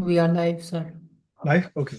We are live, sir. Live? Okay.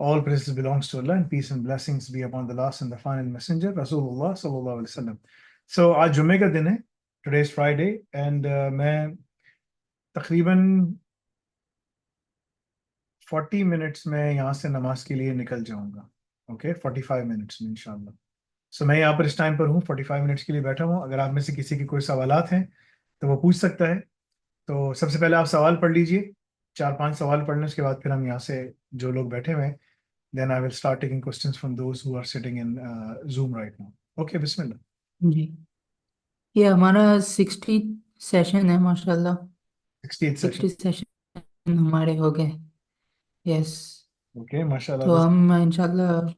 All praises belongs to Allah and peace and blessings be upon the last and the final messenger Rasulullah sallallahu alaihi wasallam. So आज जुम्मे का दिन है. Today is Friday and मैं तकरीबन 40 minutes में यहाँ से नमाज के लिए निकल जाऊंगा. ओके 45 मिनट्स में इंशाल्लाह. सो मैं यहाँ पर इस टाइम पर हूँ, 45 मिनट्स के लिए बैठा हूँ. अगर आप में से किसी की कोई सवालात हैं तो वो पूछ सकता है. तो सबसे पहले आप सवाल पढ़ लीजिए, 4-5 सवाल पढ़ने उसके बाद फिर हम यहाँ से जो लोग बैठे हुए हैं, then I will start taking questions from those who are sitting in Zoom right now. Okay बिस्मिल्लाह. जी, ये हमारा 60 सेशन है माशाल्लाह. 68 60 सेशन. सेशन हमारे हो गए. यस. ओके माशाल्लाह. तो हम इंशाल्लाह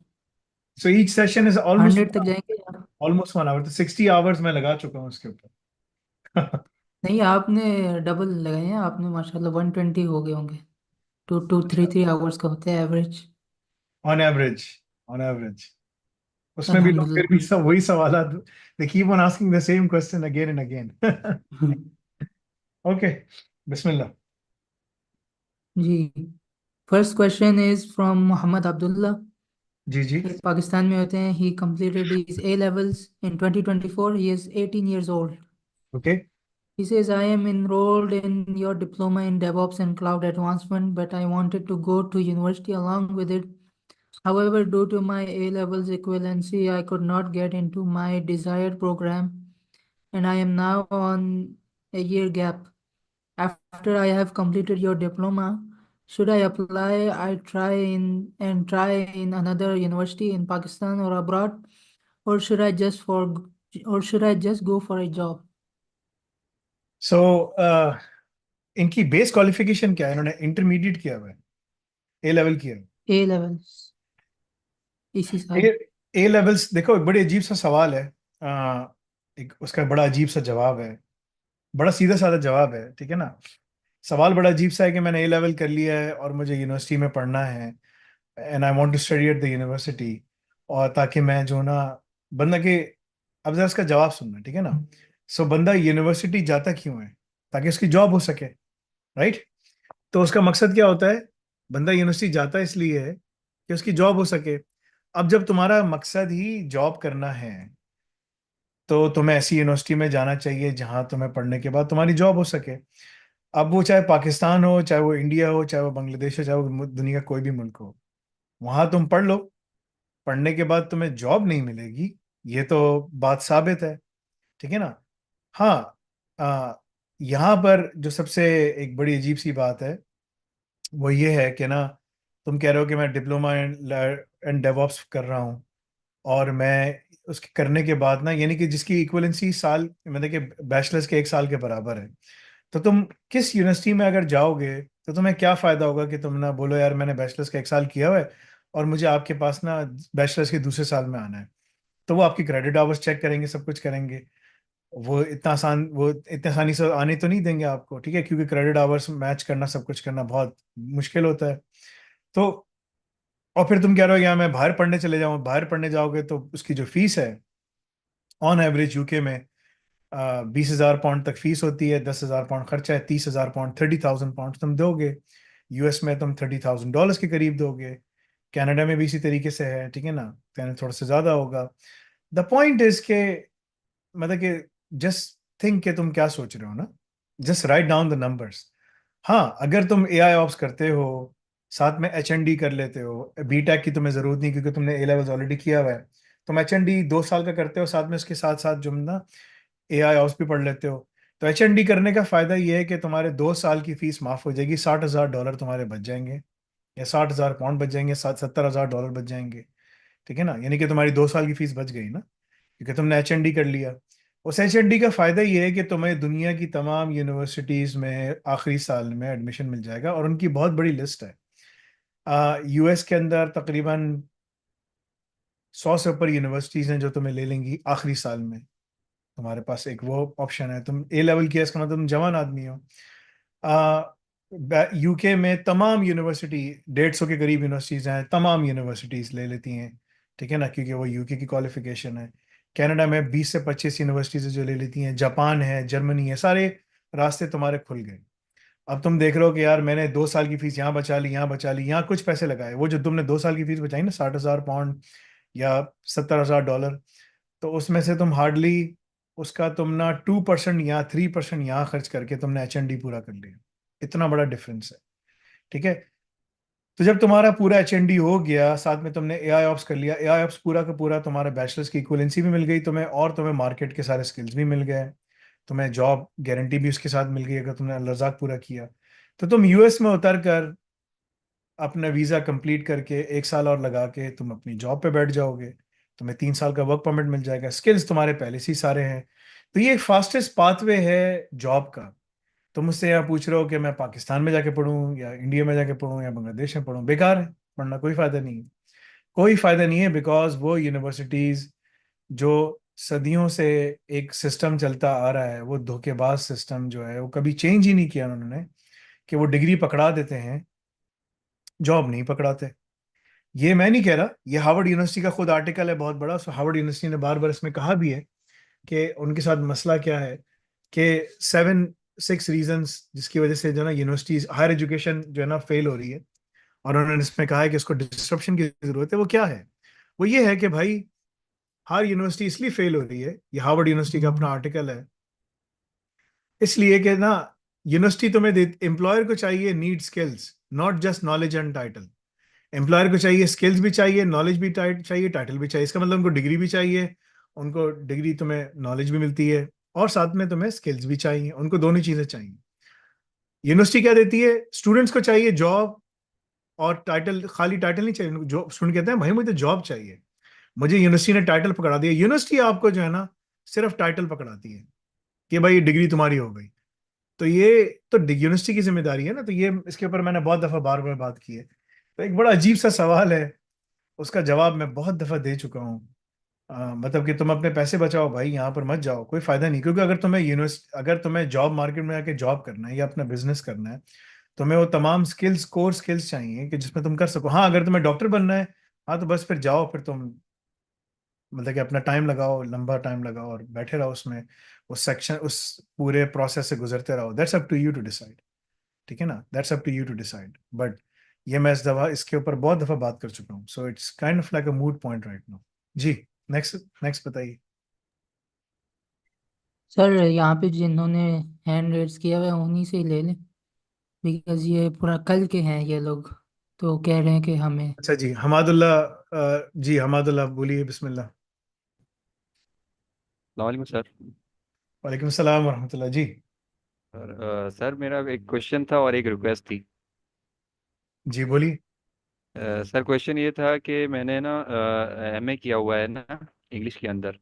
सो ईच सेशन इज 100 तक जाएंगे या? Almost 1 hour. तो 60 आवर्स मैं लगा चुका हूँ उसके ऊपर. नहीं, आपने डबल लगाए हैं. आपने माशाल्लाह 120 हो गए होंगे. 2 2 3 3 आवर्स का होता है average. On average. On average. उसमें भी लोग फिर भी अल्हम्दुलिल्लाह. सब वही सवाल, they keep on asking the same question again and again. Okay बिस्मिल्लाह. जी. First question is from Mohammad Abdullah. जी जी. ये पाकिस्तान में होते हैं. He completed his A levels in 2024. He is 18 years old. Okay. He says, I am enrolled in your diploma in DevOps and cloud advancement, but I wanted to go to university along with it. However, due to my A levels equivalency, I could not get into my desired program, and I am now on a year gap. After I have completed your diploma, should I apply? Try in another university in Pakistan or abroad, or should I just go for a job? सो इनकी base qualification क्या है? इन्होंने intermediate किया हुआ है, ए level किया है. A levels इसी साल. ए ए लेवल्स. देखो एक बड़ी अजीब सा सवाल है. एक उसका बड़ा अजीब सा जवाब है, बड़ा सीधा साधा जवाब है, ठीक है ना. सवाल बड़ा अजीब सा है कि मैंने ए लेवल कर लिया है और मुझे यूनिवर्सिटी में पढ़ना है and I want to study at the university, और ताकि मैं जो ना बंदा के. अब जरा इसका जवाब सुनना, ठीक है ना. सो बंदा यूनिवर्सिटी जाता क्यों है? ताकि उसकी जॉब हो सके, राइट. तो उसका मकसद क्या होता है? बंदा यूनिवर्सिटी जाता इसलिए है कि उसकी जॉब हो सके. अब जब तुम्हारा मकसद ही जॉब करना है तो तुम्हें ऐसी यूनिवर्सिटी में जाना चाहिए जहां तुम्हें पढ़ने के बाद तुम्हारी जॉब हो सके. अब वो चाहे पाकिस्तान हो, चाहे वो इंडिया हो, चाहे वो बांग्लादेश हो, चाहे वो दुनिया का कोई भी मुल्क हो, वहां तुम पढ़ लो. पढ़ने के बाद तुम्हें जॉब नहीं मिलेगी, ये तो बात साबित है, ठीक है ना. हाँ. आ, यहाँ पर जो सबसे एक बड़ी अजीब सी बात है वो ये है कि ना, तुम कह रहे हो कि मैं डिप्लोमा एंड डेवऑप्स कर रहा हूँ, और मैं उसके करने के बाद ना, यानी कि जिसकी इक्वलेंसी साल मतलब कि बैचलर्स के 1 साल के बराबर है, तो तुम किस यूनिवर्सिटी में अगर जाओगे तो तुम्हें क्या फायदा होगा कि तुम ना बोलो यार मैंने बैचलर्स का 1 साल किया हुआ है और मुझे आपके पास ना बैचलर्स के दूसरे साल में आना है. तो वो आपकी क्रेडिट आवर्स चेक करेंगे, सब कुछ करेंगे. वो इतने आसानी से आने तो नहीं देंगे आपको, ठीक है, क्योंकि क्रेडिट आवर्स मैच करना, सब कुछ करना बहुत मुश्किल होता है. तो और फिर तुम कह रहे हो यार मैं बाहर पढ़ने चले जाऊँ. बाहर पढ़ने जाओगे तो उसकी जो फीस है, ऑन एवरेज यूके में 20,000 पाउंड तक फीस होती है. 10,000 पाउंड खर्चा है. 30,000 पाउंड, 30,000 पाउंड तुम दोगे. यूएस में तुम $30,000 के करीब दोगे. कनाडा में भी इसी तरीके से है, ठीक है ना. कनाडा थोड़ा सा ज्यादा होगा. द पॉइंट इज के मतलब कि जस्ट थिंक कि तुम क्या सोच रहे हो ना. Just write down the numbers. हाँ, अगर तुम ए आई ऑप्स करते हो, साथ में एच एन डी कर लेते हो, बी टेक की तुम्हें जरूरत नहीं क्योंकि तुमने ए लेवल्स ऑलरेडी किया हुआ है. तुम एच एन डी 2 साल का करते हो, साथ में उसके साथ साथ जो ना ए आई ऑप्स भी पढ़ लेते हो. तो एच एन डी करने का फायदा ये है कि तुम्हारे 2 साल की फीस माफ हो जाएगी. $60,000 तुम्हारे बच जाएंगे, या 60,000 पाउंड बच जाएंगे, 70,000 डॉलर बच जाएंगे, ठीक है ना. यानी कि तुम्हारी 2 साल की फीस बच गई ना, क्योंकि तुमने एच एन डी कर लिया. उस एच एन डी का फायदा ये है कि तुम्हें दुनिया की तमाम यूनिवर्सिटीज में आखिरी साल में एडमिशन मिल जाएगा, और उनकी बहुत बड़ी लिस्ट है. यूएस के अंदर तकरीबन 100 से ऊपर यूनिवर्सिटीज हैं जो तुम्हें ले लेंगी आखिरी साल में. तुम्हारे पास एक वो ऑप्शन है. तुम ए लेवल किया, इसका मतलब तुम जवान आदमी हो. यूके में तमाम यूनिवर्सिटी, 150 के करीब यूनिवर्सिटीज हैं, तमाम यूनिवर्सिटीज ले लेती हैं ठीक है ना, क्योंकि वो यूके की क्वालिफिकेशन है। कनाडा में 20 से 25 यूनिवर्सिटीज जो ले लेती हैं, जापान है, जर्मनी है, सारे रास्ते तुम्हारे खुल गए। अब तुम देख रहे हो कि यार मैंने 2 साल की फीस यहाँ बचा ली, यहाँ बचा ली, यहाँ कुछ पैसे लगाए, वो जो तुमने 2 साल की फीस बचाई ना, 60,000 पाउंड या 70,000 डॉलर, तो उसमें से तुम हार्डली उसका तुम ना 2% या 3% यहाँ खर्च करके तुमने H&D पूरा कर लिया। इतना बड़ा डिफरेंस है। ठीक है। तो जब तुम्हारा पूरा H&D हो गया, साथ में तुमने AI ऑप्स कर लिया, AI ऑप्स पूरा का पूरा तुम्हारा बैचलर्स की इक्वलेंसी भी मिल गई तुम्हें, और तुम्हें मार्केट के सारे स्किल्स भी मिल गए, तुम्हें जॉब गारंटी भी उसके साथ मिल गई अगर तुमने अल-रज़ाक पूरा किया। तो तुम यूएस में उतर कर अपना वीज़ा कंप्लीट करके 1 साल और लगा के तुम अपनी जॉब पे बैठ जाओगे, तुम्हें 3 साल का वर्क परमिट मिल जाएगा, स्किल्स तुम्हारे पहले से ही सारे हैं। तो ये एक फास्टेस्ट पाथवे है जॉब का। तुम मुझसे यहाँ पूछ रहे हो कि मैं पाकिस्तान में जाके पढूं या इंडिया में जाके पढूं या बांग्लादेश में पढूं, बेकार है, पढ़ना कोई फायदा नहीं है। कोई फायदा नहीं है, बिकॉज वो यूनिवर्सिटीज जो सदियों से एक सिस्टम चलता आ रहा है, वो धोखेबाज सिस्टम जो है, वो कभी चेंज ही नहीं किया उन्होंने, कि वो डिग्री पकड़ा देते हैं, जॉब नहीं पकड़ाते। ये मैं नहीं कह रहा, ये हार्वर्ड यूनिवर्सिटी का खुद आर्टिकल है बहुत बड़ा, सो हार्वर्ड यूनिवर्सिटी ने बार बार इसमें कहा भी है कि उनके साथ मसला क्या है, कि 7 6 रीजंस जिसकी वजह से जो है ना यूनिवर्सिटीज हायर एजुकेशन जो है ना फेल हो रही है, और उन्होंने इसमें कहा है कि इसको डिस्ट्रप्शन की जरूरत है। वो क्या है? वो ये है कि भाई हर यूनिवर्सिटी इसलिए फेल हो रही है, ये हार्वर्ड यूनिवर्सिटी का अपना आर्टिकल है, इसलिए कि ना यूनिवर्सिटी तुम्हें दे, एम्प्लॉयर को चाहिए need skills, not just knowledge and title. Employer को चाहिए स्किल्स भी चाहिए, नॉलेज भी चाहिए, टाइटल भी चाहिए। इसका मतलब उनको डिग्री भी चाहिए, उनको डिग्री तुम्हें नॉलेज भी मिलती है, और साथ में तुम्हें स्किल्स भी चाहिए, उनको दोनों चीजें चाहिए। यूनिवर्सिटी क्या देती है? स्टूडेंट्स को चाहिए जॉब और टाइटल, खाली टाइटल नहीं चाहिए। जो स्टूडेंट कहते हैं भाई मुझे जॉब चाहिए, मुझे यूनिवर्सिटी ने टाइटल पकड़ा दिया। यूनिवर्सिटी आपको जो है ना सिर्फ टाइटल पकड़ाती है कि भाई डिग्री तुम्हारी हो गई। तो ये तो यूनिवर्सिटी की जिम्मेदारी है ना। तो ये इसके ऊपर मैंने बहुत दफा बार बार बात की है। तो एक बड़ा अजीब सा सवाल है, उसका जवाब मैं बहुत दफा दे चुका हूँ। मतलब कि तुम अपने पैसे बचाओ भाई, यहाँ पर मत जाओ, कोई फायदा नहीं। क्योंकि अगर तुम्हें जॉब मार्केट में आके जॉब करना है या अपना बिजनेस करना है, तुम्हें वो तमाम स्किल्स, कोर स्किल्स चाहिए कि जिसमें तुम कर सको। हाँ, अगर तुम्हें डॉक्टर बनना है, हाँ तो बस फिर जाओ, फिर तुम मतलब कि अपना टाइम लगाओ, लंबा टाइम लगाओ और बैठे रहो उसमें, उस पूरे प्रोसेस से गुजरते रहो। That's up to you to decide. ठीक है ना, that's up to you to decide. But ये मैं इस दफा इसके ऊपर बहुत दफा बात कर चुका हूँ, so it's kind of like a moot point right now. जी। नेक्स्ट, नेक्स्ट बताइए। सर यहाँ पे जिन्होंने हैंड रेस किया हुआ है उन्हीं से ही ले लें, बिकॉज ये पूरा कल के हैं ये लोग, तो कह रहे हैं कि हमें। अच्छा जी, हमादुल्ला, जी हमादुल्ला बोलिए, बिस्मिल्लाह। वालेकुम सर। वालेकुम सलाम वरहमतुल्लाह जी। सर मेरा एक क्वेश्चन था और एक रिक्वेस्ट थी। जी बोलिए। सर क्वेश्चन ये था कि मैंने ना एमए किया हुआ है ना इंग्लिश के अंदर।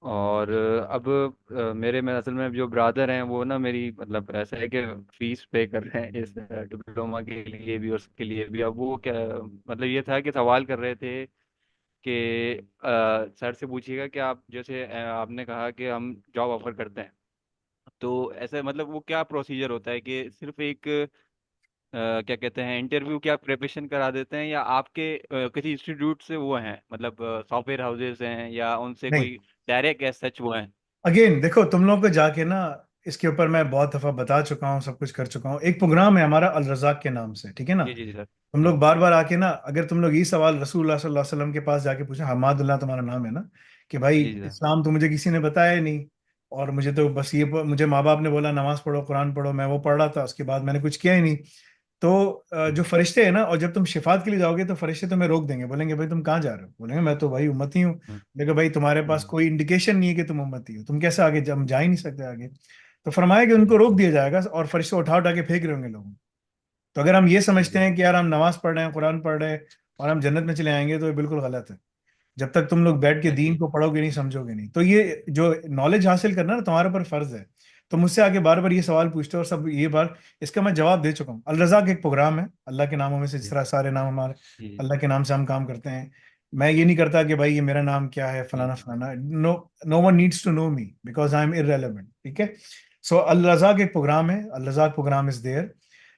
और अब मेरे में असल में जो ब्रादर हैं वो ना मेरी मतलब ऐसा है कि फीस पे कर रहे हैं इस डिप्लोमा के लिए भी और उसके लिए भी। अब वो क्या मतलब ये था कि सवाल कर रहे थे कि सर से पूछिएगा कि आप जैसे आपने कहा कि हम जॉब ऑफर करते हैं, तो ऐसे मतलब वो क्या प्रोसीजर होता है कि सिर्फ एक क्या कहते हैं इंटरव्यू की आप प्रिपरेशन करा देते हैं, या आपके किसी इंस्टीट्यूट से वो हैं मतलब सॉफ्टवेयर हाउसेज हैं या उनसे नहीं, कोई डायरेक्ट एज सच वो हैं? अगेन देखो, तुम लोग को जाके ना इसके ऊपर मैं बहुत दफा बता चुका हूँ, सब कुछ कर चुका हूँ। एक प्रोग्राम है हमारा अल रज़ाक के नाम से, ठीक है ना। जी जी जी सर। तुम जी लोग बार बार आके ना, अगर तुम लोग ये सवाल रसूलुल्लाह सल्लल्लाहु अलैहि वसल्लम के पास जाके पूछे, हमादुल्लाह तुम्हारा नाम है ना, कि भाई जी जी सर। इस्लाम तो मुझे किसी ने बताया ही नहीं, और मुझे तो बस ये मुझे माँ बाप ने बोला नमाज पढ़ो, कुरान पढ़ो, मैं वो पढ़ रहा था, उसके बाद मैंने कुछ किया ही नहीं। तो जो फरिश्ते हैं ना, और जब तुम शिफात के लिए जाओगे तो फरिश्ते तुम्हें रोक देंगे, बोलेंगे भाई तुम कहाँ जा रहे हो? बोलेंगे मैं तो भाई उम्मती हूँ। हम्म, लेकिन भाई तुम्हारे पास हम्म, कोई इंडिकेशन नहीं है कि तुम उम्मती हो, तुम कैसे आगे, हम जा ही नहीं सकते आगे। तो फरमाया कि उनको हम्म, रोक दिया जाएगा और फरिश्ते उठा उठा के फेंक रहे होंगे लोगों को। तो अगर हम ये समझते जी हैं कि यार हम नमाज पढ़ रहे हैं, कुरान पढ़ रहे हैं और हम जन्नत में चले आएंगे, तो ये बिल्कुल गलत है। जब तक तुम लोग बैठ के दीन जी को पढ़ोगे नहीं, समझोगे नहीं, तो ये जो नॉलेज हासिल करना ना तुम्हारे ऊपर फर्ज है। तो मुझसे आगे बार बार ये सवाल पूछते हो, और सब ये बार इसका मैं जवाब दे चुका हूँ। अल रज़ाक एक प्रोग्राम है, अल्लाह के नामों में से, जिस जी तरह सारे नाम हमारे जी अल्लाह के नाम से हम काम करते हैं। मैं ये नहीं करता कि भाई ये मेरा नाम क्या है, जी फलाना फलाना। No, no one needs to know me because I am irrelevant. ठीक है। सो अल रज़ाक एक प्रोग्राम है, Al Razaq program is there,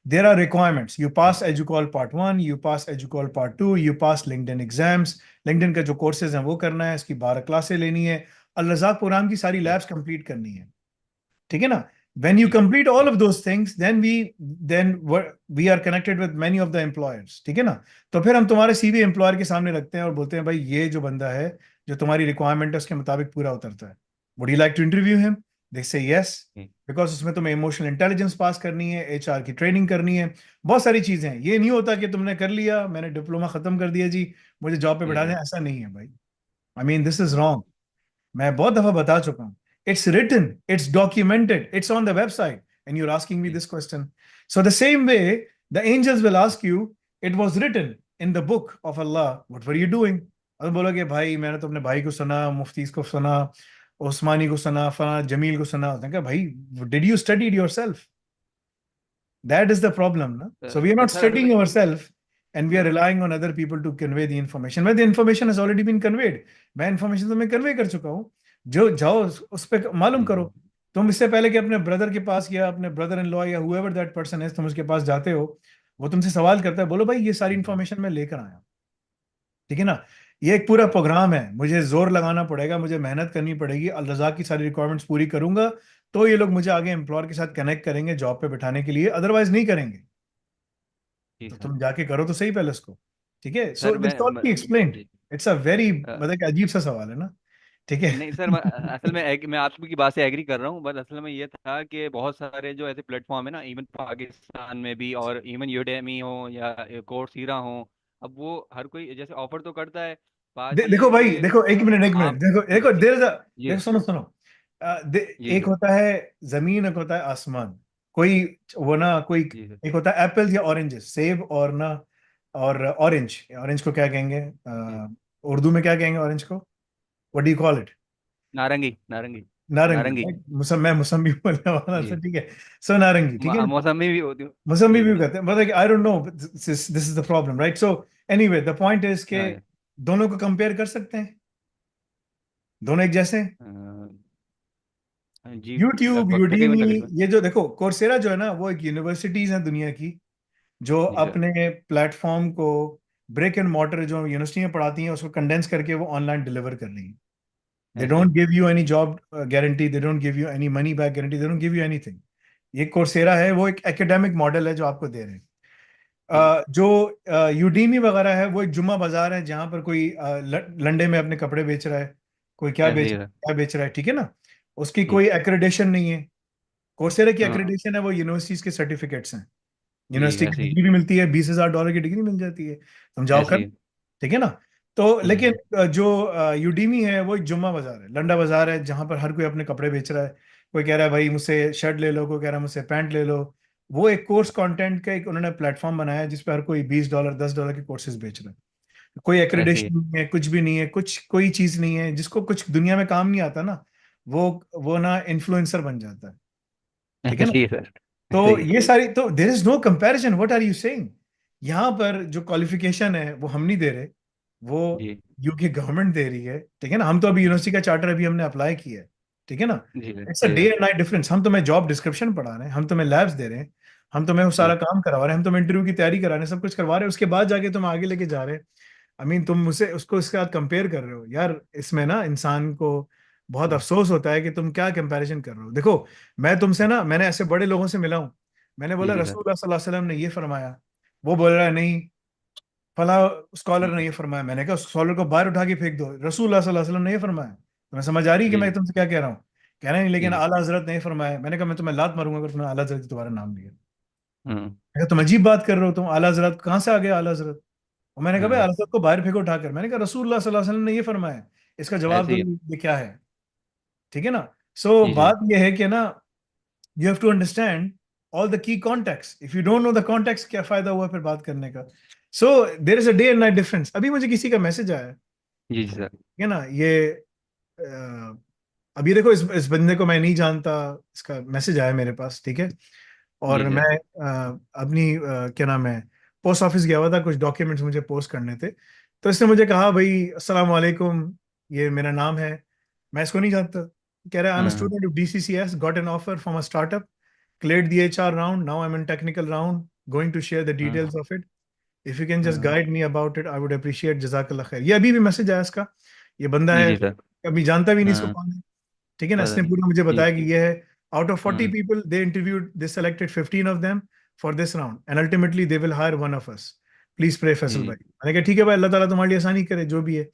there are requirements. You pass Educall Part 1, you pass Educall Part 2, you pass LinkedIn exams. LinkedIn का जो courses हैं वो करना है, इसकी 12 क्लासें लेनी है, अल रज़ाक प्रोग्राम की सारी जी लैब्स कंप्लीट करनी है, ठीक है ना? When you complete all of those things, we are connected with many of the employers, ठीक है ना? तो फिर हम तुम्हारे सीवी एम्प्लॉयर के सामने रखते हैं और बोलते हैं भाई ये जो बंदा है जो तुम्हारी रिक्वायरमेंट है उसके मुताबिक पूरा उतरता है, would you like to interview him? They say yes, ji because उसमें तुम्हें इमोशनल इंटेलिजेंस पास करनी है, एचआर की ट्रेनिंग करनी है, बहुत सारी चीजें हैं। ये नहीं होता कि तुमने कर लिया, मैंने डिप्लोमा खत्म कर दिया जी, मुझे जॉब पे जी बैठा दें, सर। ऐसा नहीं है भाई। I mean this is wrong. मैं बहुत दफा बता चुका हूं, it's written, it's documented, it's on the website, and you're asking me जी this question. So the same way the angels will ask you, it was written in the book of Allah, what were you doing? अब बोलोगे भाई मैंने तो अपने भाई को सुना, मुफ्ती को सुना, उस्मानी को सुना, फला जमील को सुना। उसने कहा भाई did you study yourself? That is the problem, no? So we are not sir असल में studying ourselves and we are relying on other people to convey the information. When the information has already been conveyed, मैं information तो मैं convey कर चुका हूँ, जो जाओ उस पे मालूम जी करो। तुम इससे पहले कि अपने ब्रदर के पास या अपने ब्रदर इन लॉ या whoever that person है, तुम उसके पास जाते हो, वो तुमसे सवाल करता है, बोलो भाई ये सारी जी इंफॉर्मेशन मैं लेकर आया, ठीक है ना? ये एक पूरा प्रोग्राम है, मुझे जोर लगाना पड़ेगा, मुझे मेहनत करनी पड़ेगी, अल रज़ाक की सारी रिक्वायरमेंट्स पूरी करूंगा तो ये लोग मुझे आगे एम्प्लॉयर के साथ कनेक्ट करेंगे जॉब पे बिठाने के लिए, अदरवाइज नहीं करेंगे। जी तो सर। तुम जाके करो तो सही पहले उसको, ठीक है? So sir this all be explained. जी इट्स अ वेरी अ, मतलब कि अजीब सा सवाल है ना, ठीक है? नहीं सर, असल में मैं आपकी बात से एग्री कर रहा हूँ, बट असल में ये था कि बहुत सारे जो ऐसे प्लेटफॉर्म है ना, इवन पाकिस्तान में भी, और इवन यूडेमी हो या कोर्सेरा हो, अब वो हर कोई जैसे ऑफर तो करता है। बात ये देखो है भाई, कि देखो एक मिनट, एक मिनट, आप देखो देखो देयर इज अ, जी देखो सुनो सुनो, जी एक सर। होता है जमीन, एक होता है आसमान। कोई वो ना कोई, जी सर। एक होता है एप्पल या ऑरेंजेस, सेब और ना, और ऑरेंज, ऑरेंज को क्या कहेंगे जी उर्दू में क्या कहेंगे ऑरेंज को? What do you call it? नारंगी नारंगी नारंगी, नारंगी। right? मैं मौसमी बोलने वाला था, जी ठीक है? सो नारंगी, ठीक है ना? मौसमी भी होती हो। मौसमी जी भी सर। कहते हैं, मतलब I don't know, this is the problem, right? So anyway the point is के हाँ दोनों को कंपेयर कर सकते हैं, दोनों एक जैसे हैं। जी यूट्यूब, लगभग तकरीबन यूडीमी, तकरीबन। ये जो देखो कोर्सेरा जो है ना, वो एक यूनिवर्सिटीज हैं दुनिया की जो जी सर। अपने प्लेटफॉर्म को ब्रिक एंड मॉर्टर जो यूनिवर्सिटी में पढ़ाती हैं उसको कंडेंस करके वो ऑनलाइन डिलीवर कर रही हैं। दे ऐसे ही। Don't give you any job guarantee, they don't give you any money back guarantee, they don't give you anything. ये कोर्सेरा है, वो एक एकेडमिक मॉडल है जो आपको दे रहे हैं। जी जो यूडीमी वगैरह है वो एक जुम्मा बाजार है जहां पर कोई लंडे में अपने कपड़े बेच रहा है, कोई ऐसे ही सर। क्या बेच रहा है, ठीक है ना? उसकी जी कोई एक्रेडिशन नहीं है। कोर्सेरा की हाँ एक्रेडिशन है वो यूनिवर्सिटीज के सर्टिफिकेट्स हैं, जी यूनिवर्सिटी की ऐसे ही। डिग्री भी मिलती है, $20,000 की डिग्री मिल जाती है, तुम जाओ ऐसे कर, ही। ठीक है ना? तो जी लेकिन सर। जो यूडीमी है वो एक जुम्मा बाजार है, लंडा बाजार है जहां पर हर कोई अपने कपड़े बेच रहा है। कोई कह रहा है भाई मुझसे शर्ट ले लो, कोई कह रहा है मुझसे पैंट ले लो। वो एक कोर्स कंटेंट का एक उन्होंने प्लेटफॉर्म बनाया है जिस पर हर कोई $20 $10 के कोर्सेज बेच रहा है। कोई ऐसे ही। एक्रेडिशन नहीं है, कुछ भी नहीं है, कुछ कोई चीज नहीं है, जिसको कुछ दुनिया में काम नहीं आता ना, वो वो ना इन्फ्लुएंसर बन जाता है, ठीक है ना? ऐसे ही सर। ऐसे तो ही। ये सारी, तो there is no comparison, what are you saying? यहाँ पर जो क्वालिफिकेशन है वो हम नहीं दे रहे, वो जी यूके गवर्नमेंट दे रही है, ठीक है ना? हम तो अभी यूनिवर्सिटी का चार्टर अभी हमने अप्लाई किया है, ठीक है ना? जी सर। इट्स अ जी day sir. And night difference. हम तुम्हें जॉब डिस्क्रिप्शन पढ़ा रहे हैं, हम तुम्हें लैब्स दे रहे हैं, हम तुम्हें वो सारा जी काम करवा रहे हैं, हम तुम्हें इंटरव्यू की तैयारी करा रहे हैं, सब कुछ करवा रहे हैं, उसके बाद जाके तुम आगे लेके जा रहे हैं। आई मीन तुम मुझसे उसको इसके साथ कंपेयर कर रहे हो यार, इसमें ना इंसान को बहुत जी अफसोस होता है कि तुम क्या कंपैरिजन कर रहे हो। देखो मैं तुमसे ना, मैंने ऐसे बड़े लोगों से मिला हूँ, मैंने बोला जी सर। रसूलुल्लाह सल्लल्लाहु अलैहि वसल्लम ने ये फरमाया, वो बोल रहा है नहीं, फला स्कॉलर ने ये फरमाया। मैंने कहा स्कॉलर को बाहर उठा के फेंक दो, रसूलुल्लाह सल्लल्लाहु अलैहि वसल्लम ने ये फरमाया। तुम्हें समझ आ रही है कि जी मैं जी तुमसे क्या कह रहा हूँ? कह रहे नहीं लेकिन जी। आला हजरत ने ये फरमाया। मैंने कहा मैं तुम्हें लात मारूंगा अगर तुमने आला हजरत का तुम्हारा नाम लिया। हम्म। मैंने कहा तुम अजीब बात कर रहे हो, तुम आला हजरत कहाँ से आ गए आला हजरत? और मैंने कहा भाई हाँ आला हजरत को बाहर फेंको उठाकर। मैंने कहा रसूलुल्लाह सल्लल्लाहु अलैहि वसल्लम ने ये फरमाया, इसका जवाब ऐसे दो, ही। ये क्या है, ठीक है ना? सो जी जी बात ये है कि ना, you have to understand all the key context. If you don't know the context, क्या फायदा हुआ फिर बात करने का? So there is a day and night difference. अभी मुझे किसी का मैसेज आया है, जी जी सर। ठीक है ना? ये अ, अभी देखो इस बंदे को मैं नहीं जानता, इसका मैसेज आया मेरे पास, ठीक है? जी और मैं सर। अपनी क्या नाम है, पोस्ट ऑफिस गया हुआ था, कुछ डॉक्यूमेंट्स मुझे पोस्ट करने थे। तो इसने मुझे कहा भाई अस्सलाम वालेकुम, ये मेरा नाम है। मैं इसको नहीं जानता। कह रहा है आई एम हाँ student of DCCS, got an offer from a startup, cleared the HR round, now I'm in technical round, going to share the हाँ details of it. If you can just हाँ। guide me about it, I would appreciate. जज़ाकल्लाह खैर। ये अभी भी message आया इसका, ये बंदा जी है, जी सर। कभी जानता भी नहीं इसको हाँ कौन है, ठीक है ना। पता इसने नहीं। पूरा मुझे जी। बताया कि ये है, आउट ऑफ 40 हाँ people they interviewed, they selected 15 of them for this round and ultimately they will hire one of us. Please pray Faisal जी। भाई। मैंने कहा ठीक है भाई, अल्लाह ताला तुम्हारी आसानी करे जो भी है।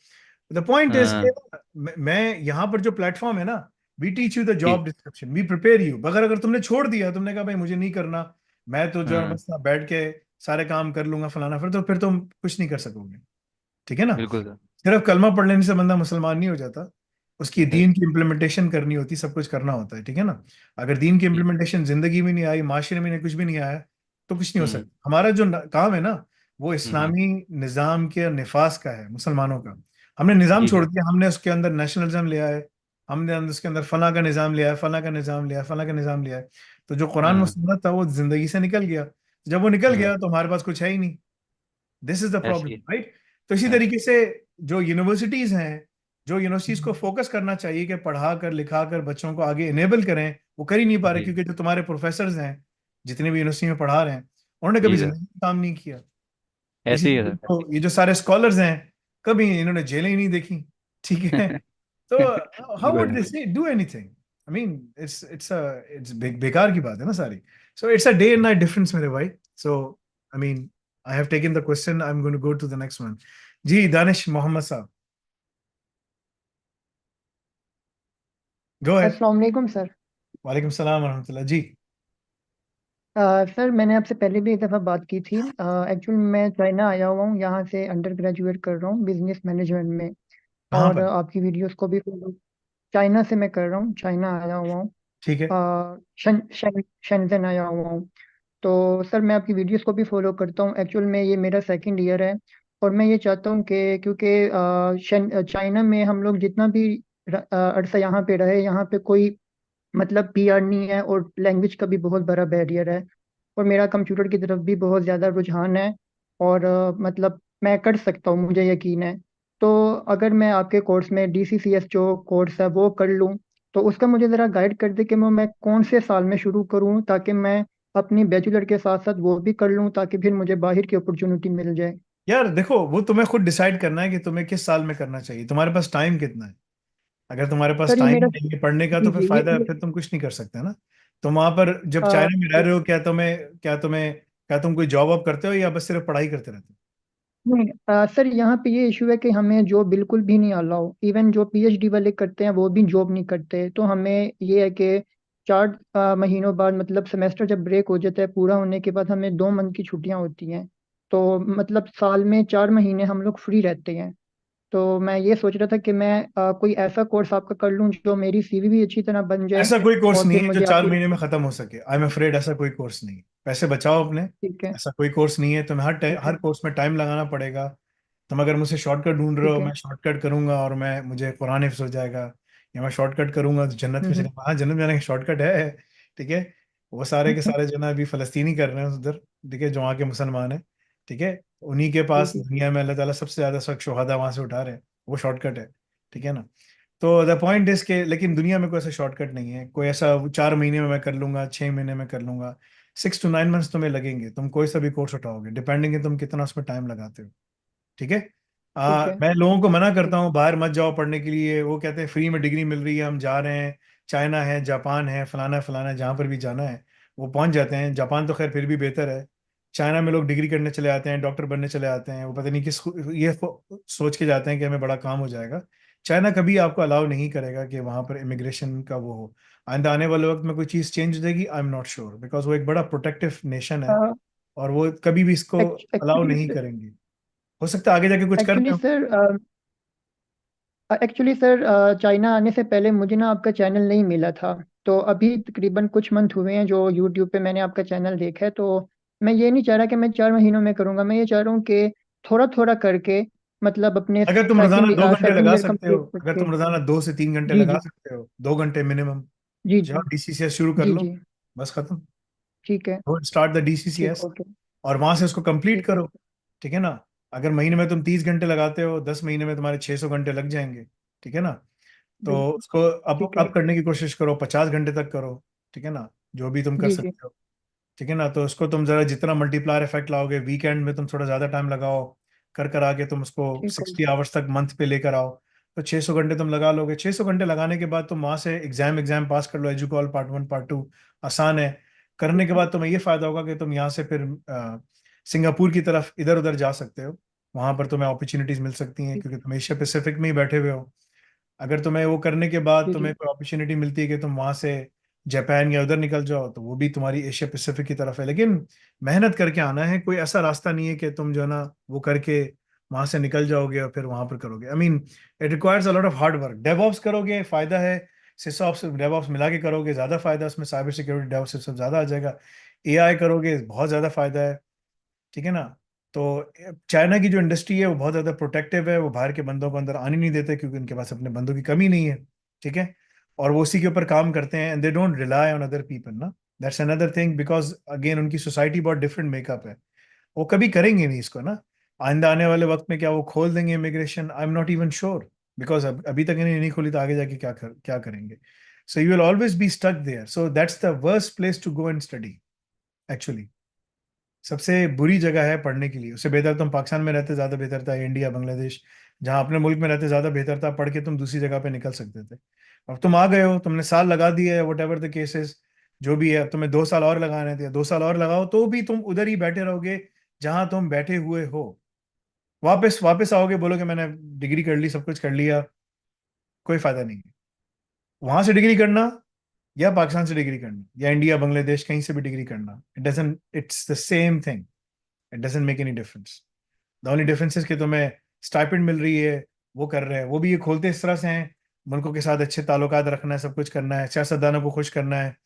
द पॉइंट इज हाँ मैं यहाँ पर जो प्लेटफॉर्म है ना, वी टीच यू द जी। Job description, we prepare you. मगर अगर तुमने छोड़ दिया, तुमने कहा भाई मुझे नहीं करना, मैं तो जो है हाँ बस बैठ के सारे काम कर लूंगा फलाना, फिर तुम कुछ नहीं कर सकोगे, ठीक है ना। बिल्कुल सर। सिर्फ कलमा पढ़ लेने से बंदा मुसलमान नहीं हो जाता, उसकी सही। दीन की इम्प्लीमेंटेशन करनी होती, सब कुछ करना होता है, ठीक है ना। अगर दीन की जी। इम्प्लीमेंटेशन जिंदगी में नहीं आई, माशरे में कुछ भी नहीं आया, तो कुछ नहीं हो हम्म सकता। हमारा जो काम है ना, वो हम्म। इस्लामी निज़ाम के निफाज का है, मुसलमानों का। हमने निज़ाम जी छोड़ सर। दिया, हमने उसके अंदर नेशनलिज्म लिया है, हमने उसके अंदर फला का निज़ाम लिया है, फला का निज़ाम लिया है, फला का निज़ाम लिया है। तो जो कुरान में हाँ सुन्नत था वो जिंदगी से निकल गया। जब वो निकल हाँ। गया तो हमारे पास कुछ है ही नहीं। दिस इज द ऐसी प्रॉब्लम, है। राइट। तो इसी हाँ तरीके से जो यूनिवर्सिटीज हैं, जो यूनिवर्सिटीज को फोकस करना चाहिए कि पढ़ा कर लिखा कर बच्चों को आगे इनेबल करें, वो कर ही नहीं पा रहे, जी। क्योंकि जो तुम्हारे प्रोफेसर हैं, जितने भी यूनिवर्सिटी में पढ़ा रहे हैं, उन्होंने कभी जी सर। जिंदगी में काम नहीं किया। इसी ऐसे ही है तरह सर। ये जो सारे स्कॉलर्स हैं, कभी इन्होंने जेलें ही नहीं देखी, ठीक है। तो हाउ वुड बिल्कुल। They say do anything? I mean it's बेकार की बात है ना सारी। So it's a day and night difference मेरे भाई। So I mean I have taken the question, I am going to go to the next one. जी दानिश मोहम्मद साहब, गो अहेड। अस्सलाम वालेकुम सर। वालेकुम सलाम वरहमतुल्लाह जी। सर मैंने आपसे पहले भी एक दफ़ा बात की थी। एक्चुअली मैं चाइना आया हुआ हूँ, यहाँ से अंडर ग्रेजुएट कर रहा हूँ बिजनेस मैनेजमेंट में। कहाँ और पर? आपकी वीडियोस को भी फॉलो, चाइना से मैं कर रहा हूँ, चाइना आया हुआ हूँ। ठीक है। शेंजन आया हुआ हूँ। तो सर मैं आपकी वीडियोस को भी फॉलो करता हूँ। एक्चुअल में ये मेरा सेकंड ईयर है और मैं ये चाहता हूँ कि क्योंकि चाइना में हम लोग जितना भी अरसा यहाँ पे रहे, यहाँ पे कोई मतलब पीआर नहीं है और लैंग्वेज का भी बहुत बड़ा बैरियर है। और मेरा कंप्यूटर की तरफ भी बहुत ज़्यादा रुझान है और मतलब मैं कर सकता हूँ, मुझे यकीन है। तो अगर मैं आपके कोर्स में डीसीसीएस जो कोर्स है वो कर लूँ, तो उसका मुझे ज़रा गाइड कर दे कि मैं कौन से साल में शुरू करूँ, ताकि मैं अपनी बैचलर के साथ साथ वो भी कर लूँ, ताकि फिर मुझे बाहर की अपॉर्चुनिटी मिल जाए। यार देखो, वो तुम्हें खुद डिसाइड करना है कि तुम्हें किस साल में करना चाहिए, तुम्हारे पास टाइम कितना है। अगर तुम्हारे पास सर ये टाइम मेरा, नहीं है पढ़ने का, जी तो फिर जी फायदा है, फिर तुम कुछ नहीं कर सकते ना। तुम वहां पर जब अ, चाइना में रह रहे हो, क्या तुम कोई जॉब वॉब करते हो या बस सिर्फ पढ़ाई करते रहते हो? नहीं सर यहाँ पे ये इशू है कि हमें जॉब बिल्कुल भी नहीं अलाउ, इवन जो पीएचडी वाले करते हैं वो भी जॉब नहीं करते। तो हमें ये है कि 4 महीनों बाद, मतलब सेमेस्टर जब ब्रेक हो जाता है पूरा होने के बाद, हमें 2 मंथ की छुट्टियां होती हैं। तो मतलब साल में 4 महीने हम लोग फ्री रहते हैं। तो मैं ये सोच रहा था कि मैं कोई ऐसा कोर्स आपका कर लूँ जो मेरी सीवी भी अच्छी तरह बन जाए ऐसा कोई कोर्स और नहीं फिर है जो मुझे चार आपकी। महीने में खत्म हो सके। आई एम अफ्रेड, ऐसा कोई कोर्स नहीं है। पैसे बचाओ अपने। ठीक है। ऐसा कोई कोर्स नहीं है, तुम्हें ठीक हर है। कोर्स में टाइम लगाना पड़ेगा। तुम अगर मुझसे शॉर्टकट ढूंढ रहे हो, ठीक है। मैं शॉर्टकट करूंगा और मैं मुझे कुरान हिफ्स हो जाएगा, या मैं शॉर्टकट करूंगा तो जन्नत में चले, हम्म। हाँ जन्नत में जाने का शॉर्टकट है, ठीक है। वो सारे के सारे जो है ना अभी फलस्तीनी कर रहे हैं उधर, ठीक है, जो वहाँ के मुसलमान हैं, ठीक है। उन्हीं के जी पास जी। दुनिया में अल्लाह ताला सबसे ज्यादा शोहदा वहां से उठा रहे हैं, वो शॉर्टकट है, ठीक है ना। तो द पॉइंट इज के, लेकिन दुनिया में कोई ऐसा शॉर्टकट नहीं है, कोई ऐसा 4 महीने में मैं कर लूंगा, 6 महीने में कर लूंगा। 6 to 9 months तुम्हें लगेंगे, तुम कोई सा भी कोर्स उठाओगे, डिपेंडिंग है तुम कितना उसमें टाइम लगाते हो, ठीक है। ठीक है। मैं लोगों को मना करता ठीक। हूँ बाहर मत जाओ पढ़ने के लिए, वो कहते हैं फ्री में डिग्री मिल रही है, हम जा रहे हैं, चाइना है, जापान है, फलाना फलाना, जहाँ पर भी जाना है वो पहुंच जाते हैं। जापान तो खैर फिर भी बेहतर है। चाइना में लोग डिग्री करने चले आते हैं, डॉक्टर बनने चले आते हैं, वो पता नहीं किस ये सोच के जाते हैं कि हमें बड़ा काम हो जाएगा। चाइना कभी आपको अलाउ नहीं करेगा कि वहां पर इमिग्रेशन का वो हो। आइंदा आने वाले वक्त में कोई चीज़ चेंज हो जाएगी, I am not sure, because वो एक बड़ा प्रोटेक्टिव नेशन है और वो कभी भी इसको अलाउ एक्चुअली नहीं करेंगे। हो सकता है आगे जाके कुछ कर एक्चुअली दो। सर एक्चुअली सर चाइना आने से पहले मुझे ना आपका चैनल नहीं मिला था। तो अभी तकरीबन कुछ मंथ हुए हैं जो यूट्यूब पे मैंने आपका चैनल देखा है। तो मैं ये नहीं चाह रहा कि मैं 4 महीनों में करूँगा, मैं ये चाह रहा हूँ कि थोड़ा थोड़ा करके, मतलब अपने अगर तुम रोजाना 2 घंटे सेकंड लगा ईयर सकते हो, कंप्लीट अगर करके। तुम रोजाना 2 से 3 घंटे जी लगा जी। सकते हो, 2 घंटे मिनिमम, जी जाओ जी। डीसीसीएस शुरू कर जी लो, जी। बस खत्म। ठीक है। स्टार्ट द ठीक। डीसीसीएस ओके। और वहां से उसको कंप्लीट ठीक है। करो, ठीक है ना। अगर महीने में तुम 30 घंटे लगाते हो, 10 महीने में तुम्हारे 600 घंटे लग जाएंगे, ठीक है ना। तो बिल्कुल। उसको ठीक है। अब करने की कोशिश करो, 50 घंटे तक करो, ठीक है ना, जो भी तुम कर जी जी। सकते हो। ठीक है ना। तो उसको तुम जरा जितना मल्टीप्लायर इफेक्ट लाओगे, वीकेंड में तुम थोड़ा ज्यादा टाइम लगाओ, कर आके तुम उसको ठीक है। 60 आवर्स तक मंथ पे लेकर आओ, तो 600 घंटे तुम लगा लोगे। 600 घंटे लगाने के बाद तुम वहां से एग्जाम पास कर लो, एजुकॉल पार्ट 1 पार्ट 2 आसान है। करने ठीक के है। बाद तुम्हें ये फायदा होगा कि तुम यहाँ से फिर सिंगापुर की तरफ इधर उधर जा सकते हो। वहां पर तुम्हें अपॉर्चुनिटीज मिल सकती हैं, ठीक क्योंकि है। तुम एशिया पैसिफिक में ही बैठे हुए हो। अगर तुम्हें वो करने के बाद जी जी। तुम्हें कोई अपॉर्चुनिटी मिलती है कि तुम वहां से जापान या उधर निकल जाओ, तो वो भी तुम्हारी एशिया पैसिफिक की तरफ है। लेकिन मेहनत करके आना है, कोई ऐसा रास्ता नहीं है कि तुम जो है ना वो करके वहां से निकल जाओगे और फिर वहां पर करोगे। I mean it requires a lot of hard work. DevOps करोगे फायदा है, सिसऑप्स डेवऑप्स मिला के करोगे ज्यादा फायदा है, उसमें साइबर सिक्योरिटी डेवऑप्स सब ज्यादा आ जाएगा। एआई करोगे बहुत ज्यादा फायदा है, ठीक है ना। तो चाइना की जो इंडस्ट्री है वो बहुत ज़्यादा प्रोटेक्टिव है, वो बाहर के बंदों को अंदर आने नहीं देते, क्योंकि उनके पास अपने बंदों की कमी नहीं है, ठीक है। और वो उसी के ऊपर काम करते हैं, and they don't rely on other people ना। That's another thing, because again उनकी सोसाइटी बहुत डिफरेंट मेकअप है। वो कभी करेंगे नहीं इसको ना। आइंदा आने वाले वक्त में क्या वो खोल देंगे immigration? I am not even sure, because अभी तक इन्हें नहीं खोली, तो आगे जाके क्या करेंगे? So you will always be stuck there. So that's the worst place to go and study actually. सबसे बुरी जगह है पढ़ने के लिए। उससे बेहतर तुम पाकिस्तान में रहते ज्यादा बेहतर था, इंडिया बांग्लादेश, जहां अपने मुल्क में रहते ज्यादा बेहतर था। पढ़ के तुम दूसरी जगह पे निकल सकते थे। अब तुम आ गए हो, तुमने साल लगा दिए है, वट एवर द केसेस जो भी है। अब तुम्हें 2 साल और लगाने थे, 2 साल और लगाओ, तो भी तुम उधर ही बैठे रहोगे जहां तुम बैठे हुए हो। वापस वापस आओगे, बोलोगे मैंने डिग्री कर ली, सब कुछ कर लिया, कोई फायदा नहीं है। वहां से डिग्री करना या पाकिस्तान से डिग्री करना या इंडिया बांग्लादेश कहीं से भी डिग्री करना, it's the same thing. It doesn't make any difference. The only difference is कि तुम्हें स्टाइपेंड मिल रही है, वो कर रहे हैं। वो भी ये खोलते इस तरह से हैं, मुल्कों के साथ अच्छे ताल्लुकात रखना है, सब कुछ करना है, सियासतदानों को खुश करना है।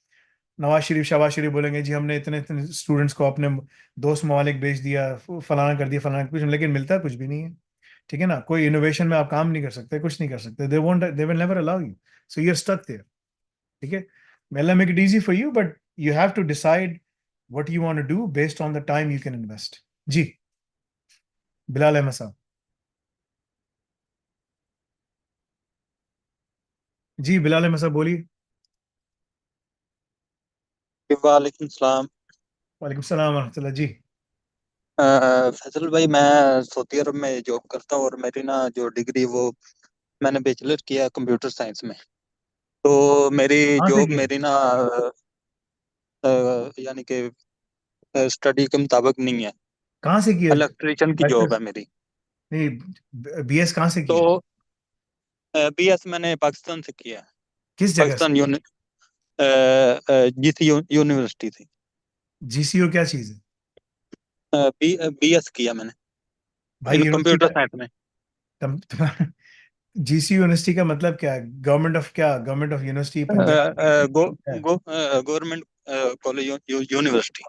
नवाज शरीफ शहबाज शरीफ बोलेंगे जी हमने इतने इतने स्टूडेंट्स को अपने दोस्त ममालिक भेज दिया, फलाना कर दिया, फलाना कुछ, लेकिन मिलता कुछ भी नहीं है, ठीक है ना। कोई इनोवेशन में आप काम नहीं कर सकते, कुछ नहीं कर सकते। They will never allow you, so you are stuck there, ठीक है। May make it easy for you, but you have to decide what you want to do based on the time you can invest. जी, बिलाल अहमद साहब। जी बिलाल अहमद साहब बोलिए। वालेकुम सलाम। वालेकुम सलाम वरहमतुल्लाह जी। फैसल भाई, मैं सऊदी अरब में जॉब करता हूँ और मेरी ना जो डिग्री वो मैंने बैचलर किया कंप्यूटर साइंस में। तो मेरी कहाँ से जॉब किया? मेरी ना यानी कि स्टडी के मुताबिक नहीं है। कहाँ से किया? इलेक्ट्रिशियन की जॉब है बैचलर्स? मेरी। नहीं, बीएस कहाँ से तो किया? बीएस मैंने पाकिस्तान से किया है। किस जगह से? पाकिस्तान जीसी यूनिवर्सिटी थी। जीसीओ क्या चीज है बीएस किया मैंने भाई? इन यूनिवर्सिटी कंप्यूटर का साइंस में। जीसी यूनिवर्सिटी का मतलब क्या है? गवर्नमेंट ऑफ क्या? गवर्नमेंट ऑफ यूनिवर्सिटी पंजाब क्या है? Government college university.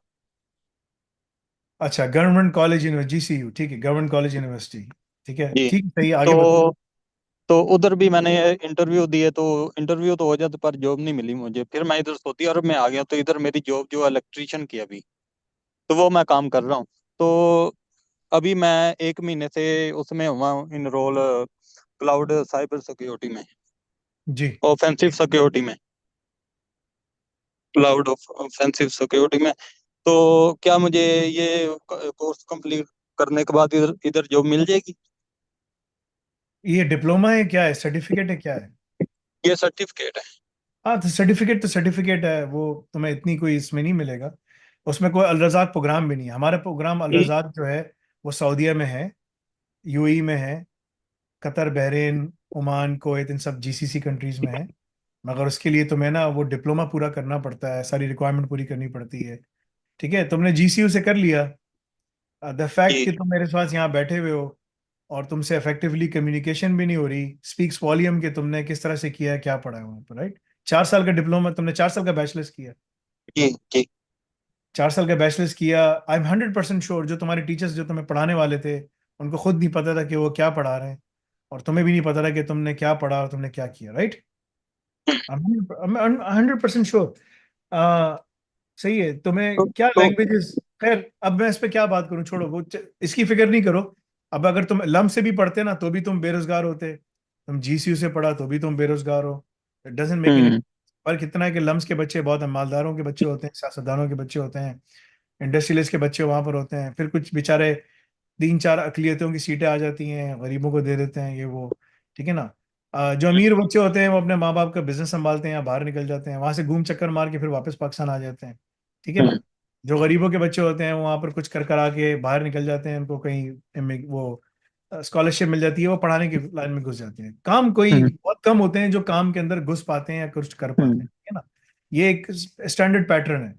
अच्छा, गवर्नमेंट कॉलेज यूनिवर्सिटी, जीसीयू, ठीक है, गवर्नमेंट कॉलेज यूनिवर्सिटी, ठीक है, जी। ठीक है, सही है, आगे बताओ। तो उधर भी मैंने इंटरव्यू दिए, तो इंटरव्यू तो हो जाता पर जॉब नहीं मिली मुझे। फिर मैं इधर सऊदी अरब में आ गया, तो इधर मेरी जॉब जो इलेक्ट्रिशियन की अभी, तो वो मैं काम कर रहा हूँ। तो अभी मैं 1 महीने से उसमें हुआ हूँ इनरोल, क्लाउड साइबर सिक्योरिटी में, जी, ऑफेंसिव सिक्योरिटी में, क्लाउड ऑफेंसिव सिक्योरिटी में। तो क्या मुझे ये कोर्स कंप्लीट करने के बाद इधर इधर जॉब मिल जाएगी? ये डिप्लोमा है क्या है, सर्टिफिकेट है, क्या है? ये सर्टिफिकेट है। हाँ, तो सर्टिफिकेट है, वो तुम्हें इतनी कोई इसमें नहीं मिलेगा। उसमें कोई अलरजाक प्रोग्राम भी नहीं है। हमारा प्रोग्राम जी अलरजाक जो है वो सऊदीया में है, यूएई में है, कतर, बहरीन, ओमान, कुवैत, इन सब जीसीसी कंट्रीज में है। मगर उसके लिए तुम्हें ना वो डिप्लोमा पूरा करना पड़ता है, सारी रिक्वायरमेंट पूरी करनी पड़ती है, ठीक है। तुमने जीसीयू से कर लिया। द फैक्ट जी कि तुम मेरे पास यहाँ बैठे हुए हो और तुमसे इफेक्टिवली कम्युनिकेशन भी नहीं हो रही, स्पीक्स वॉल्यूम कि तुमने किस तरह से किया है, क्या पढ़ा है वहाँ पर, राइट। 4 साल का डिप्लोमा, तुमने 4 साल का बैचलर्स किया। जी जी 4 साल का बैचलर्स किया। आई एम 100% श्योर जो तुम्हारे टीचर्स जो तुम्हें पढ़ाने वाले थे, उनको खुद नहीं पता था कि वो क्या पढ़ा रहे हैं, और तुम्हें भी नहीं पता था कि तुमने क्या पढ़ा और तुमने क्या किया, राइट। I am 100% sure. सही है। तुम्हें क्या तो लैंग्वेजेस, खैर अब मैं इस पे क्या बात करूं, छोड़ो वो, इसकी फिक्र नहीं करो। अब अगर तुम लम से भी पढ़ते ना तो भी तुम बेरोजगार होते, तुम जीसीयू से पढ़ा तो भी तुम बेरोजगार हो। It doesn't make any. Hmm फर्क इतना है कि लम्स के बच्चे बहुत मालदारों के बच्चे होते हैं, सियासतदानों के बच्चे होते हैं, इंडस्ट्रियलिस्ट के बच्चे वहां पर होते हैं, फिर कुछ बेचारे 3-4 अकलियतों की सीटें आ जाती हैं, गरीबों को दे देते हैं ये वो, ठीक है ना। जो अमीर बच्चे होते हैं वो अपने माँ बाप का बिजनेस संभालते हैं या बाहर निकल जाते हैं, वहां से घूम चक्कर मार के फिर वापस पाकिस्तान आ जाते हैं, ठीक है ना। हम्म। जो गरीबों के बच्चे होते हैं वहां पर कुछ कर कर आके बाहर निकल जाते हैं, उनको कहीं वो स्कॉलरशिप मिल जाती है, वो पढ़ाने की लाइन में घुस जाते हैं। काम कोई हम्म। बहुत कम होते हैं जो काम के अंदर घुस पाते हैं या कुछ कर पाते हम्म। हैं, ठीक है ना। ये एक स्टैंडर्ड पैटर्न है।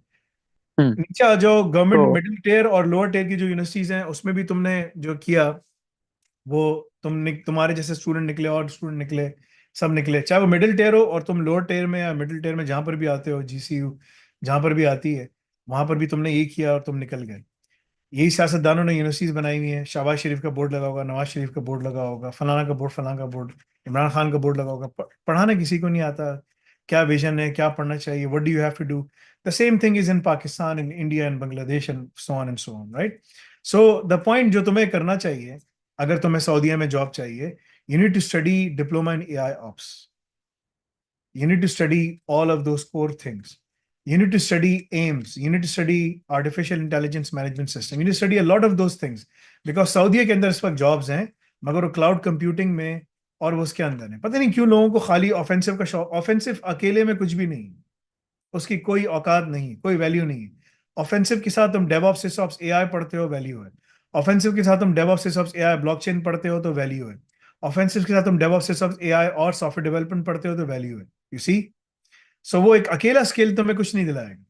हम्म। नीचे आ जाओ, तो गवर्नमेंट मिडिल टियर और लोअर टियर की जो यूनिवर्सिटीज हैं उसमें भी तुमने जो किया वो तुम्हारे जैसे स्टूडेंट निकले और स्टूडेंट निकले, सब निकले, चाहे वो मिडिल टियर हो और तुम लोअर टियर में या मिडिल टियर में जहां पर भी आते हो, GCU जहां पर भी आती है, वहां पर भी तुमने ये किया और तुम निकल गए। यही सियासतदानों ने यूनिवर्सिटीज बनाई हुई हैं, शहबाज शरीफ का बोर्ड लगा होगा, नवाज शरीफ का बोर्ड लगा होगा, फलाना का बोर्ड, फलाना का बोर्ड, इमरान खान का बोर्ड लगा होगा। पढ़ाना किसी को नहीं आता, क्या विजन है, क्या पढ़ना चाहिए, what do you have to do. The same thing is in Pakistan, in India, in Bangladesh and so on, right. So the point जो तुम्हें करना चाहिए, अगर तुम्हें सऊदीया में जॉब चाहिए, you need to study diploma in AI ops. You need to study all of those core things. You need to study AIMS. You need to study artificial intelligence management system. You need to study a lot of those things because सऊदीया के अंदर इस वक्त jobs हैं, मगर वो cloud computing में और वो उसके अंदर है। पता नहीं क्यों लोगों को खाली ऑफेंसिव का शौक। ऑफेंसिव अकेले में कुछ भी नहीं, उसकी कोई औकात नहीं, कोई वैल्यू नहीं है। ऑफेंसिव के साथ तुम डेवऑप्स सिसऑप्स AI पढ़ते हो, वैल्यू है। ऑफेंसिव के साथ तुम डेवऑप्स सिसऑप्स AI ब्लॉकचेन पढ़ते हो तो वैल्यू है। ऑफेंसिव के साथ तुम डेवऑप्स सिसऑप्स AI और सॉफ्टवेयर डेवलपमेंट पढ़ते हो तो वैल्यू है। You see. सो वो एक अकेला स्किल तुम्हें कुछ नहीं दिलाएगा।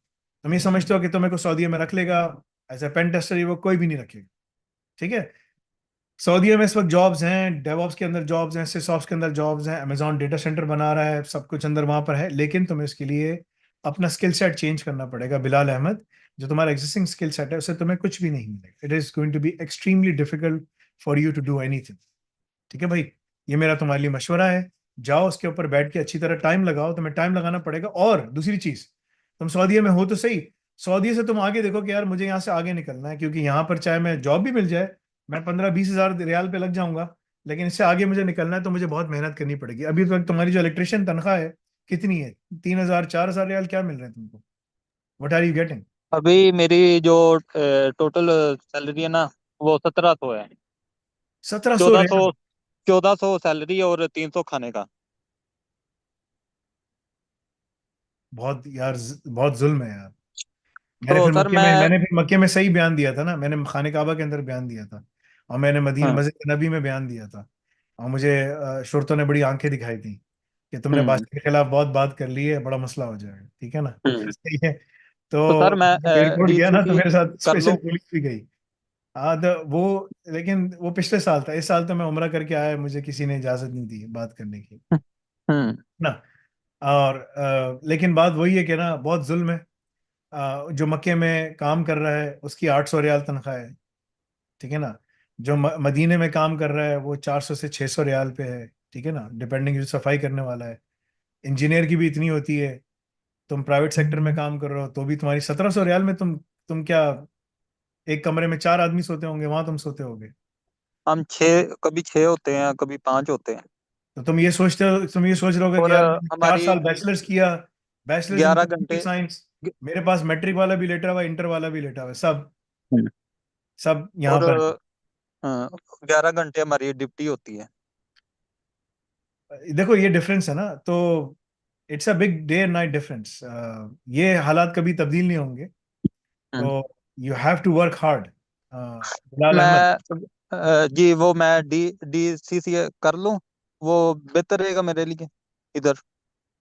तुम ये समझते हो कि तुम्हें को सऊदीया में रख लेगा एज ए पेन टेस्टर, वो कोई भी नहीं रखेगा, ठीक है। सऊदीया में इस वक्त जॉब्स हैं, डेवऑप्स के अंदर जॉब्स हैं, सिसऑप्स के अंदर जॉब्स हैं, अमेजॉन डेटा सेंटर बना रहा है, सब कुछ अंदर वहां पर है, लेकिन तुम्हें इसके लिए अपना स्किल सेट चेंज करना पड़ेगा। बिलाल अहमद, जो तुम्हारा एग्जिस्टिंग स्किल सेट है उससे तुम्हें कुछ भी नहीं मिलेगा। It is going to be extremely difficult for you to do anything, ठीक है भाई। ये मेरा तुम्हारे लिए मशवरा है। जाओ उसके ऊपर बैठ के अच्छी तरह टाइम लगाओ, तुम्हें टाइम लगाना पड़ेगा। और दूसरी चीज, तुम सऊदीया में हो तो सही, सऊदीया से तुम आगे देखो कि यार मुझे यहाँ से आगे निकलना है, क्योंकि यहाँ पर चाहे मैं जॉब भी मिल जाए, मैं 15-20 हज़ार रियाल पे लग जाऊंगा, लेकिन इससे आगे मुझे निकलना है तो मुझे बहुत मेहनत करनी पड़ेगी। अभी तक तुम्हारी जो इलेक्ट्रिशियन तनख्वाह है कितनी है? 3,000-4,000 रियाल क्या मिल रहे हैं तुमको? What are you getting? अभी मेरी जो टोटल सैलरी है ना, वो 1700 है। 1,700 चौदह सौ रियाल 1400 सैलरी और 300 खाने का। बहुत यार, बहुत जुल्म है यार। तो सर मैं मैंने फिर मक्के में सही बयान दिया था ना, मैंने खाने काबा के अंदर बयान दिया था, और मैंने मदीन हाँ। मस्जिद नबी में बयान दिया था। और मुझे शर्तों ने बड़ी आंखें दिखाई थी कि तुमने हम्म। बादशाह के खिलाफ बहुत बात कर ली है, बड़ा मसला हो जाएगा, ठीक है ना। हम्म। सही है। तो तो सर मैं एयरपोर्ट गया ना तो DCC मेरे साथ कर स्पेशल लूँ? पुलिस भी गई। हाँ तो वो, लेकिन वो पिछले साल था, इस साल तो मैं उम्रा करके आया, मुझे किसी ने इजाजत नहीं दी बात करने की हम्म। ना। और लेकिन बात वही है कि ना, बहुत जुल्म है। जो मक्के में काम कर रहा है उसकी 800 रियाल तनख्वाह है, ठीक है ना। जो मदीने में काम कर रहा है वो 400 से 600 रियाल पे है, ठीक है ना, डिपेंडिंग जो सफाई करने वाला है। इंजीनियर की भी इतनी होती है। तुम प्राइवेट सेक्टर में काम कर रहे हो तो भी तुम्हारी 1,700 रियाल में तुम क्या, एक कमरे में 4 आदमी सोते होंगे, वहां तुम सोते होगे। हम छः, कभी 6 होते हैं, कभी 5 होते हैं। तो तुम ये सोच रहे होगे कि और यार मैंने चार हमारी साल बैचलर्स किया, बैचलर्स इन 11 कंप्यूटर घंटे। साइंस, मेरे पास मैट्रिक वाला भी लेटा हुआ है, इंटर वाला भी लेटा हुआ है, सब हम्म। सब यहाँ और पर 11 घंटे हमारी ड्यूटी होती है। है। देखो ये डिफरेंस है ना, तो it's a big day and night difference. ये हालात कभी तब्दील नहीं होंगे, हम्म। तो you have to work hard. Bilal Ahmad, मैं जी वो मैं DCC कर लूँ, वो बेहतर रहेगा मेरे लिए इधर।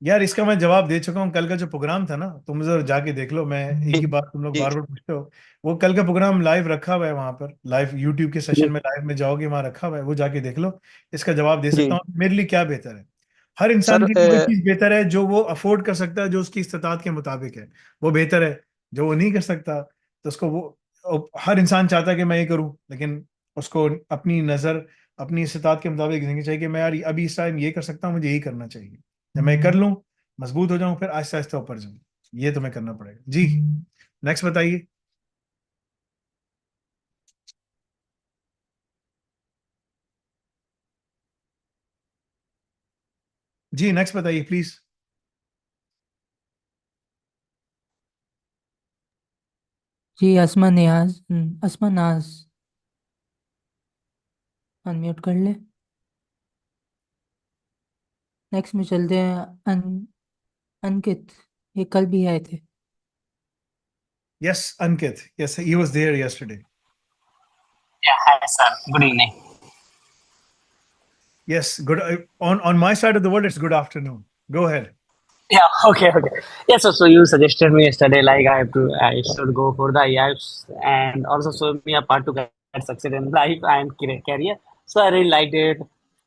यार इसका मैं जवाब दे चुका हूँ। कल का जो प्रोग्राम था ना, तुम जरा जाके देख लो। मैं एक जी। ही बात तुम लोग जी। बार बार पूछते हो, वो कल का प्रोग्राम लाइव रखा हुआ है वहां पर, लाइव यूट्यूब के जी। सेशन में लाइव में जाओगे, वहां रखा हुआ है, वो जाके देख लो। इसका जवाब दे सकता जी। हूँ मेरे लिए क्या बेहतर है। हर सर इंसान के लिए वो चीज बेहतर है जो वो अफोर्ड कर सकता है, जो उसकी इस्तात के मुताबिक है, वो बेहतर है। जो वो नहीं कर सकता तो उसको हर इंसान चाहता है कि मैं ये करूं, लेकिन उसको अपनी नजर, अपनी इस्तात के मुताबिक देखनी चाहिए कि मैं यार अभी इस टाइम ये कर सकता हूँ, मुझे यही करना चाहिए। जब मैं कर लूँ, मजबूत हो जाऊं, फिर आहिस्ता आहिस्ता ऊपर जाऊं। ये तुम्हें करना पड़ेगा जी। नेक्स्ट बताइए। जी नेक्स्ट बताइए प्लीज। जी असमा नियाज, असमा नाज अनम्यूट कर ले। नेक्स्ट में चलते हैं अंकित, ये कल भी आए थे। Yes, Ankit. Yes, he was there yesterday. Yeah, hi sir. Good evening. Yes, good. On my side of the world, it's good afternoon. Go ahead. Yeah, okay. Yeah, so you suggested me yesterday like I should go for the IIFs and also show me a path to get success in life and career. So I really liked it,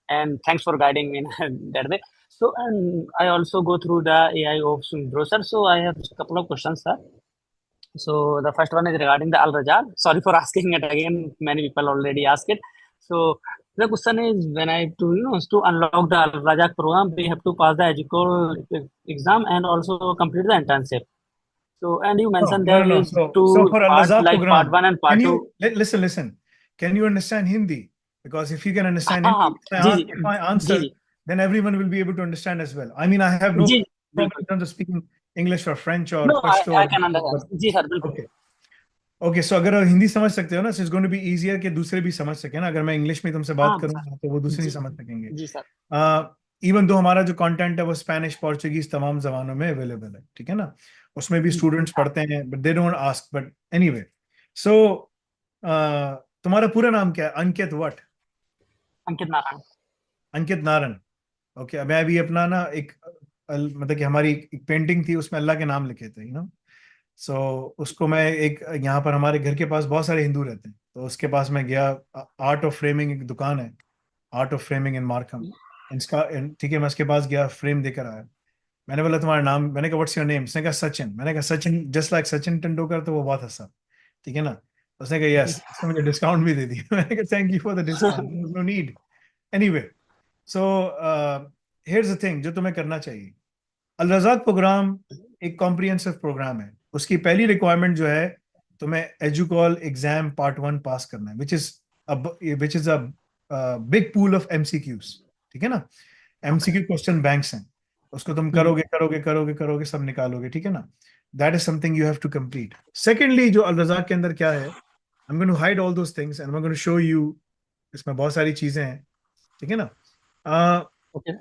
and thanks for guiding me in that way. So and I also go through the AI Ops brochure. So I have a couple of questions, sir. So the first one is regarding the Al Rajal. Sorry for asking it again. Many people already asked it. So the question is, when I to unlock the Al Rajak program, we have to pass the EduCall exam and also complete the internship. So and you No, mentioned no, there no, no. is So two for Al part Razak like part program, one and part can two. you listen? Can you understand Hindi? Because if you can understand हाँ Hindi, जी जी if I जी answer, जी then everyone will be able to understand as well. I mean, I have no जी problem in बिल्कुल. terms of speaking English or French or No, Pashto I or can but understand. जी sir बिल्कुल. okay. Okay so अगर आप हिंदी समझ सकते हो ना, it's going to be easier कि दूसरे भी समझ सके ना। अगर मैं इंग्लिश में तुमसे बात हाँ सर. करूंगा तो वो दूसरे नहीं जी समझ सकेंगे। जी सर. इवन दो हमारा जो कंटेंट है वो स्पेनिश पोर्चुगीज तमाम जबानों में अवेलेबल है, ठीक है ना। उसमें भी स्टूडेंट्स पढ़ते हैं but they don't ask, but anyway. So तुम्हारा पूरा नाम क्या है? अंकित व्हाट? अंकित नारायण. अंकित नारायण। ओके, मैं अभी अपना ना एक मतलब कि हमारी एक पेंटिंग थी उसमें अल्लाह के नाम लिखे थे, यू नो। सो उसको मैं एक यहाँ पर हमारे घर के पास बहुत सारे हिंदू रहते हैं, तो उसके पास मैं गया। आर्ट ऑफ फ्रेमिंग एक दुकान है, art of framing in Markham इसका, ठीक है। मैं उसके पास गया, फ्रेम देकर आया। मैंने बोला तुम्हारा नाम, मैंने कहा व्हाट्स योर नेम? उसने कहा सचिन। मैंने कहा सचिन जस्ट लाइक सचिन तेंदुलकर, तो वो बहुत हंसा, ठीक है ना। उसने कहा यस, उसने मुझे डिस्काउंट भी दे दिया। मैंने कहा thank you for the discount, no need. Anyway, so here's the thing जो तुम्हें करना चाहिए। अल रज़ाक प्रोग्राम एक कॉम्प्रिहेंसिव प्रोग्राम है। उसकी पहली रिक्वायरमेंट जो है, तुम्हें एजुकॉल एग्जाम पार्ट 1 पास करना है, which is a big pool of MCQs, ठीक है ना। एमसीक्यू क्वेश्चन बैंक्स हैं, उसको तुम करोगे करोगे करोगे करोगे, सब निकालोगे, ठीक है ना। That is something you have to complete. Secondly, जो अल रज़ाक के अंदर क्या है, I am going to hide all those things and I am going to show you. इसमें बहुत सारी चीजें हैं, ठीक है ना। ओके.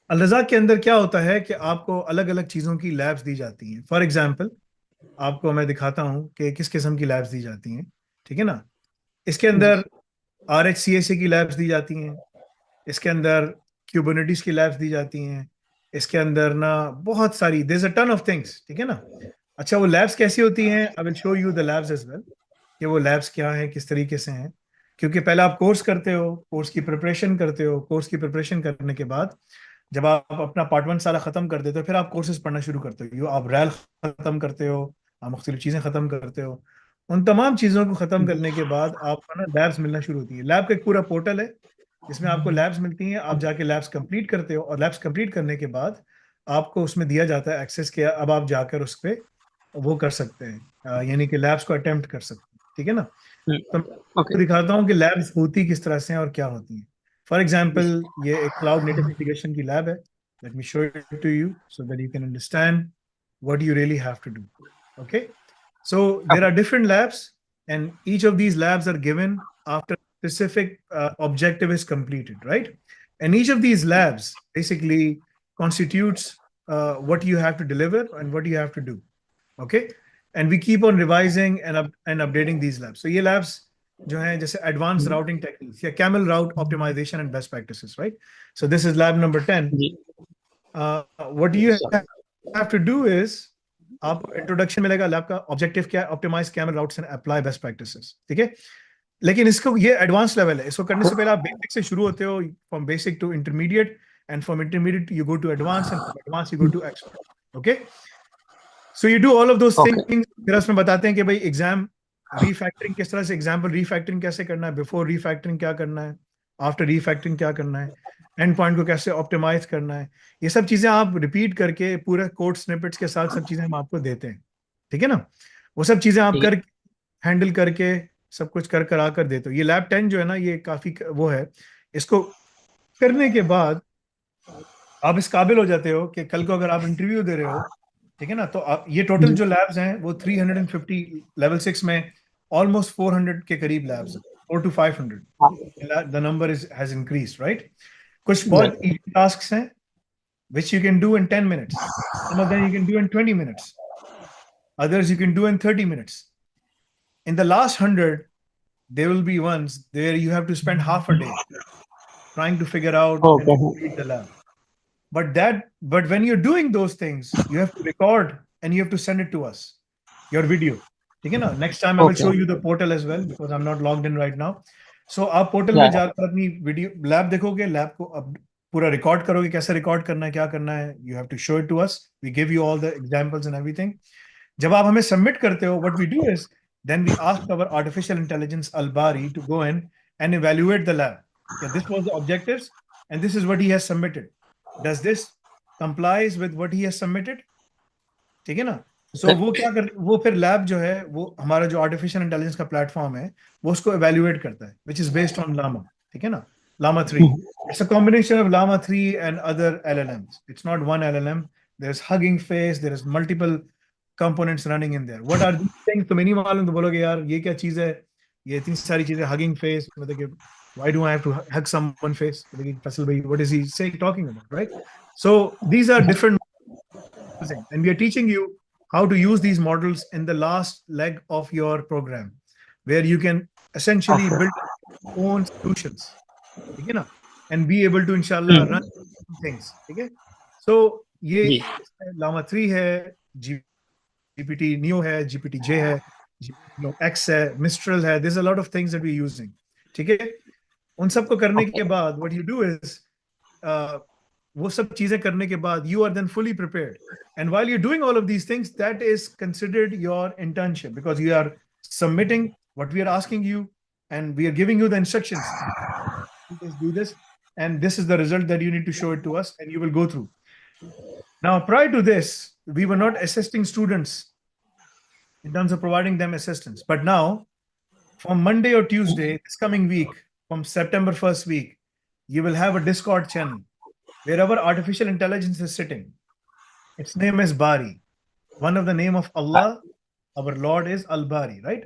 अल रज़ाक के अंदर क्या होता है कि आपको अलग अलग चीज़ों की लैब्स दी जाती हैं। फॉर एग्जांपल, आपको मैं दिखाता हूं कि किस किस्म की लैब्स दी जाती हैं, ठीक है ना। इसके अंदर RHCSA की लैब्स दी जाती हैं, इसके अंदर क्यूबरनेटिस की लैब्स दी जाती हैं, इसके अंदर ना बहुत सारी, there is a ton of things, ठीक है ना। अच्छा, वो लैब्स कैसी होती हैं? I will show you the labs as well, कि वो लैब्स क्या हैं, किस तरीके से हैं। क्योंकि पहले आप कोर्स करते हो, कोर्स की प्रिपरेशन करते हो, कोर्स की प्रिपरेशन करने के बाद जब आप अपना पार्ट 1 सारा खत्म कर देते हो, फिर आप कोर्सेज पढ़ना शुरू करते हो। आप रैल खत्म करते हो, आप मुख्तलिफ चीज़ें खत्म करते हो। उन तमाम चीज़ों को खत्म करने के बाद आपको ना लैब्स मिलना शुरू होती है। लैब का एक पूरा पोर्टल है जिसमें आपको लैब्स मिलती हैं। आप जाके लैब्स कंप्लीट करते हो, और लैब्स कंप्लीट करने के बाद आपको उसमें दिया जाता है एक्सेस किया, अब आप जाकर उस पर वो कर सकते हैं, यानी कि लैब्स को अटेम्प्ट कर सकते हैं, ठीक है ना। तो मैं ओके. आपको दिखाता हूँ कि लैब्स होती किस तरह से हैं और क्या होती हैं। फॉर एग्जाम्पल, ये एक क्लाउड नेटिव एप्लीकेशन की लैब है। Let me show it to you so that you can understand what you really have to do. Okay, so there are different labs and each of these labs are given after specific objective is completed, right? And each of these labs basically constitutes what you have to deliver and what you have to do. Okay, and we keep on revising and updating these labs. So ये labs जो हैं, जैसे advanced routing techniques या camel route optimization and best practices, right? So this is lab number 10. जी. What you have to do is, आप introduction मिलेगा, lab का objective क्या है? Optimize Camel routes and apply best practices, ठीक है। लेकिन इसको, ये एडवांस लेवल है, इसको करने से पहले आप बेसिक से शुरू होते हो, from basic to intermediate, and from intermediate you go to advance, and from advance you go to expert. Okay, so you do all of those Okay. Things. फिर उसमें बताते हैं कि भाई एग्जाम रीफैक्टरिंग किस तरह से, एग्जाम्पल रीफैक्टरिंग कैसे करना है, बिफोर रीफैक्टरिंग क्या करना है, आफ्टर रीफैक्टरिंग क्या करना है, एंड पॉइंट को कैसे ऑप्टिमाइज करना है। ये सब चीजें आप रिपीट करके पूरे कोड स्निपेट्स के साथ सब चीजें हम आपको देते हैं, ठीक है ना। वो सब चीजें आप ठीक है. कर हैंडल करके सब कुछ कर कर आकर देते हो। ये लैब 10 जो है ना, ये काफी वो है। इसको करने के बाद आप इस काबिल हो जाते हो कि कल को अगर आप इंटरव्यू दे रहे हो ठीक है ना? तो आप ये टोटल जो लैब्स हैं वो 350 लेवल 6 में ऑलमोस्ट 400 के करीब लैब्स हैं, 4 to 500. हाँ, The number has increased, right? कुछ बहुत right. easy tasks हैं which you can do in 10 minutes. Some of them you can do in 20 minutes. Others you can do in 30 minutes. In the last 100, there will be ones where you have to spend half a day trying to figure out and Okay. complete the lab. But when you're doing those things, you have to record and you have to send it to us, your video. ठीक है ना? Next time I will Okay. show you the portal as well because I'm not logged in right now. So आप portal Yeah. में जाकर अपनी video lab देखोगे, lab को अब पूरा रिकॉर्ड करोगे, कैसे रिकॉर्ड करना है, क्या करना है. You have to show it to us. We give you all the examples and everything. जब आप हमें सबमिट करते हो, what we do is then we ask our artificial intelligence Albari to go in and evaluate the lab. Yeah, this was the objectives and this is what he has submitted. Does this complies with what he has submitted? ठीक है ना? So वो क्या कर, वो फिर lab जो है वो हमारा जो आर्टिफिशियल इंटेलिजेंस का प्लेटफॉर्म है वो उसको evaluate करता है, which is based on Llama. ठीक है ना? Llama 3. It's a combination of Llama 3 and other LLMs. It's not one LLM. There's Hugging Face. There is multiple components running in there. What are these things? तुम्हें नहीं मालूम तो बोलोगे यार ये क्या चीज है, ये इतनी सारी चीजें. Hugging Face, मतलब कि why do I have to hug someone face? मतलब कि फैसल भाई, what is he saying, talking about, right? So these are different things, and we are teaching you how to use these models in the last leg of your program, where you can essentially Okay. build your own solutions, ठीक है ना? And be able to inshallah run things, ठीक है? So ये जी. Llama 3 है, GPT Neo है, GPT J है, X है, Mistral है. There's a lot of things that we're using, ठीक है? उन सबको करने के बाद what you do is वो सब चीजें करने के बाद you are then fully prepared, and while you're doing all of these things, that is considered your internship because you are submitting what we are asking you and we are giving you the instructions. Do this and this is the result that you need to show it to us and you will go through. Now prior to this we were not assisting students in terms of providing them assistance, but now from Monday or Tuesday this coming week, from September 1st week, you will have a Discord channel wherever artificial intelligence is sitting. Its name is Bari. One of the name of Allah, our Lord is Al-Bari, right?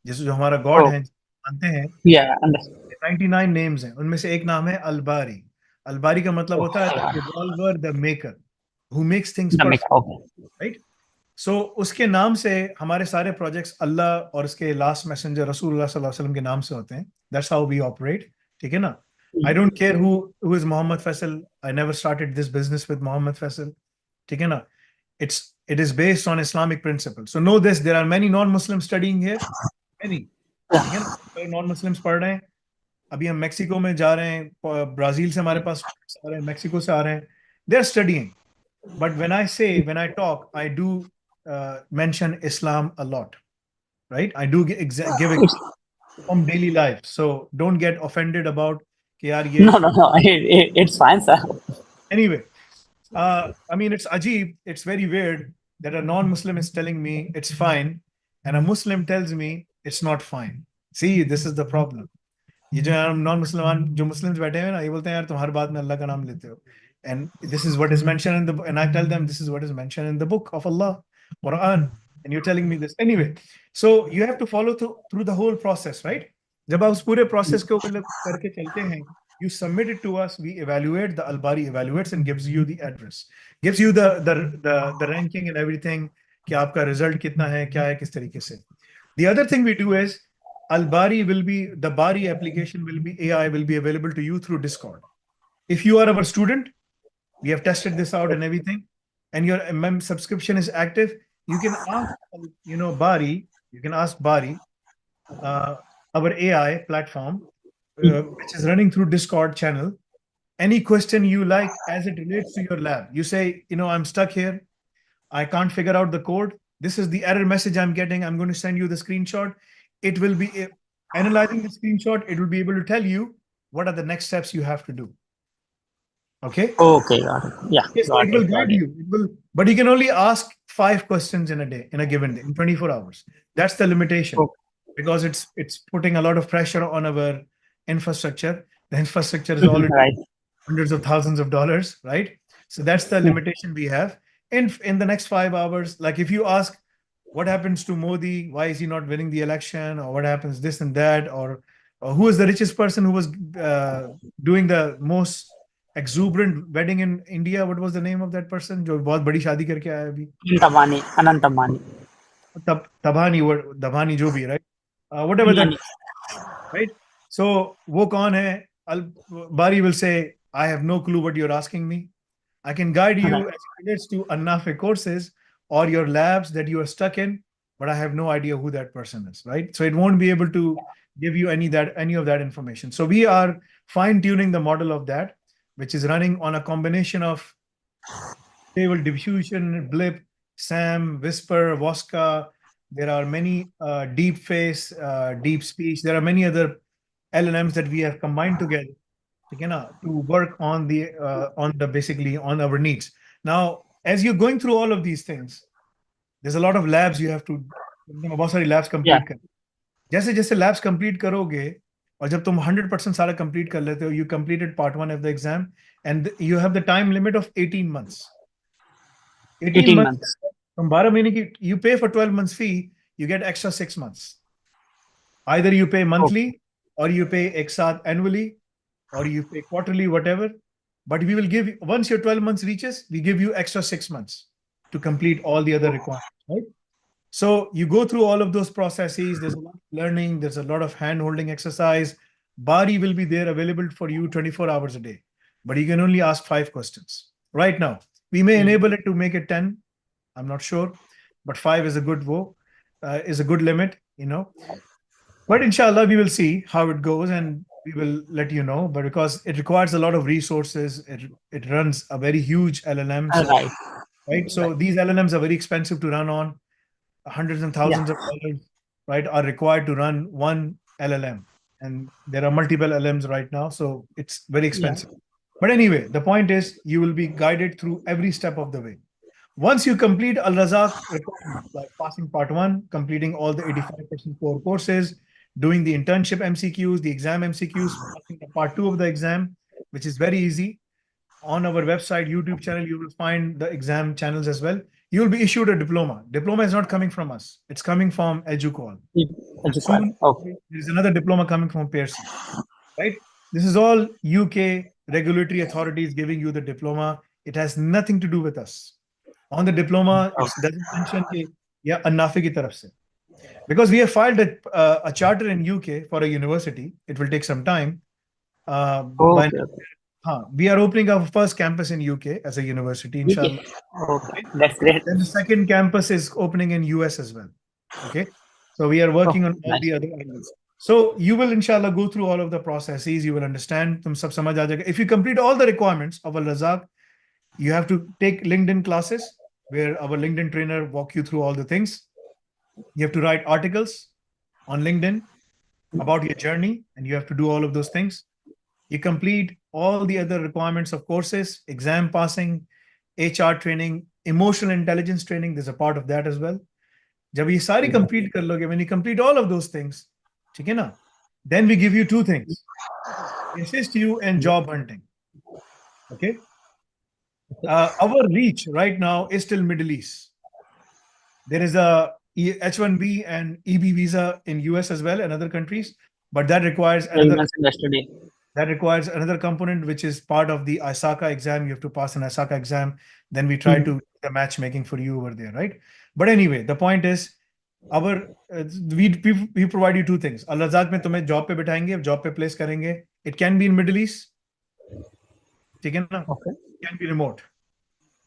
जिस जो हमारा God Oh. है, जानते हैं, Yeah. Understood. 99 names हैं, उनमें से एक नाम है Al-Bari. Al-Bari का मतलब होता है the evolver, the maker, who makes things The perfect, make. Okay. right? So उसके नाम से हमारे सारे प्रोजेक्ट्स अल्लाह और उसके लास्ट मैसेंजर रसूलुल्लाह सल्लल्लाहु अलैहि वसल्लम के नाम से होते हैं. That's how we operate. ठीक है ना? I don't care who is Muhammad Faisal. I never started this business with Muhammad Faisal. ठीक है ना? It is based on Islamic principles. So know this, there are many non-Muslims studying here. Many. ठीक है ना? Non-Muslims पढ़ रहे हैं. अभी हम मेक्सिको में जा रहे हैं, ब्राजील से हमारे पास आ रहे हैं, मेक्सिको से आ रहे हैं. They are studying. But when I talk, I do mention Islam a lot, right? I do give examples from daily life. So don't get offended about कि यार ये. No. It's fine, sir. Anyway, I mean, it's ajib, it's very weird that a non-Muslim is telling me it's fine and a Muslim tells me it's not fine. See, this is the problem. ये जो non-Muslim जो Muslims बैठे हैं ना, ये बोलते हैं यार तुम हर बात में अल्लाह का नाम लेते हो. And this is what is mentioned in the, and I tell them this is what is mentioned in the book of Allah, Quran, and you're telling me this. Anyway, so you have to follow through the whole process, right? जब आप उस पूरे process को करके चलते हैं, you submit it to us, we evaluate, the Al-Bari evaluates and gives you the address, gives you the ranking and everything, कि आपका result कितना है, क्या है, किस तरीके से. The other thing we do is Al-Bari will be, the Bari application will be, AI will be available to you through Discord. If you are our student, we have tested this out and everything, and your subscription is active, you can ask, Bari, our AI platform, which is running through Discord channel, any question you like as it relates to your lab. You say, I'm stuck here. I can't figure out the code. This is the error message I'm getting. I'm going to send you the screenshot. It will be analyzing the screenshot. It will be able to tell you what are the next steps you have to do. Okay. Okay, got it. Yeah. Yes, Got it will it. guide you. But you can only ask 5 questions in a given day, in 24 hours. That's the limitation, Okay. because it's putting a lot of pressure on our infrastructure. The infrastructure is already Right. hundreds of thousands of dollars, right? So that's the limitation we have. in the next 5 hours. Like if you ask what happens to Modi, why is he not winning the election, or what happens this and that, or who is the richest person who was doing the most exuberant wedding in India? What was the name of that person? जो बहुत बड़ी शादी करके आया अभी? Anant Ambani. Dabhani जो भी, right? Whatever that, Ambani. right? So वो कौन है? Bari will say, I have no clue what you're asking me. I can guide you Right. as it relates to Annafe courses or your labs that you are stuck in, but I have no idea who that person is, right? So it won't be able to give you any of that information. So we are fine-tuning the model of that, which is running on a combination of Stable Diffusion, Blip, SAM, Whisper, Voska. There are many Deep Face, Deep Speech. There are many other LLMs that we have combined together, okay, na, to work on the basically on our needs. Now, as you're going through all of these things, there's a lot of labs you have to, बहुत सारी labs complete कर. जैसे जैसे labs complete करोगे और जब तुम 100% सारा complete कर लेते हो, you completed part 1 of the exam and you have the time limit of 18 months. 18 months. From 12 महीने की, you pay for 12 months fee, you get extra 6 months. Either you pay monthly or you pay एक साथ annually or you pay quarterly, whatever. But we will give you, once your 12 months reaches, we give you extra 6 months to complete all the other requirements, right? So you go through all of those processes. There's a lot of learning. There's a lot of hand-holding exercise. Bari will be there available for you 24 hours a day, but you can only ask 5 questions. Right now, we may enable it to make it 10. I'm not sure, but 5 is a good is a good limit, you know. But inshallah, we will see how it goes and we will let you know. But because it requires a lot of resources, it runs a very huge LLM. So, Right. right? So these LLMs are very expensive to run on. Hundreds and thousands of dollars, right, are required to run one LLM. And there are multiple LLMs right now, so it's very expensive. But anyway, the point is you will be guided through every step of the way. Once you complete Al Razak requirements, like passing part 1, completing all the 85% core courses, doing the internship MCQs, the exam MCQs, passing the part 2 of the exam, which is very easy. On our website, YouTube channel, you will find the exam channels as well. You will be issued a diploma. Diploma is not coming from us. It's coming from Educall. Soon, there's another diploma coming from Pearson, right? This is all UK regulatory authorities giving you the diploma. It has nothing to do with us. On the diploma, it doesn't mention कि या अन्नाफे की तरफ से. Because we have filed a charter in UK for a university. It will take some time. We are opening our first campus in UK as a university, inshallah. Okay, that's great. Then the second campus is opening in US as well. Okay, so we are working on all the other angles. So you will inshallah go through all of the processes. You will understand. तुम सब समझ आ जाएगा. If you complete all the requirements of Al Razak, you have to take LinkedIn classes where our LinkedIn trainer walk you through all the things. You have to write articles on LinkedIn about your journey, and you have to do all of those things. You complete all the other requirements of courses, exam passing, HR training, emotional intelligence training. There's a part of that as well. जब ये सारी complete कर लोगे, when you complete all of those things, ठीक है ना? Then we give you 2 things. We assist you in job hunting. Okay. Our reach right now is still Middle East. There is a H1B and EB visa in US as well and other countries, but that requires another component, which is part of the ISACA exam. You have to pass an ISACA exam. Then we try to do the matchmaking for you over there, right? But anyway, the point is, we provide you 2 things. Al Razak में तुम्हें job पे बिठाएंगे, job पे place करेंगे. It can be in Middle East. ठीक है ना? It can be remote.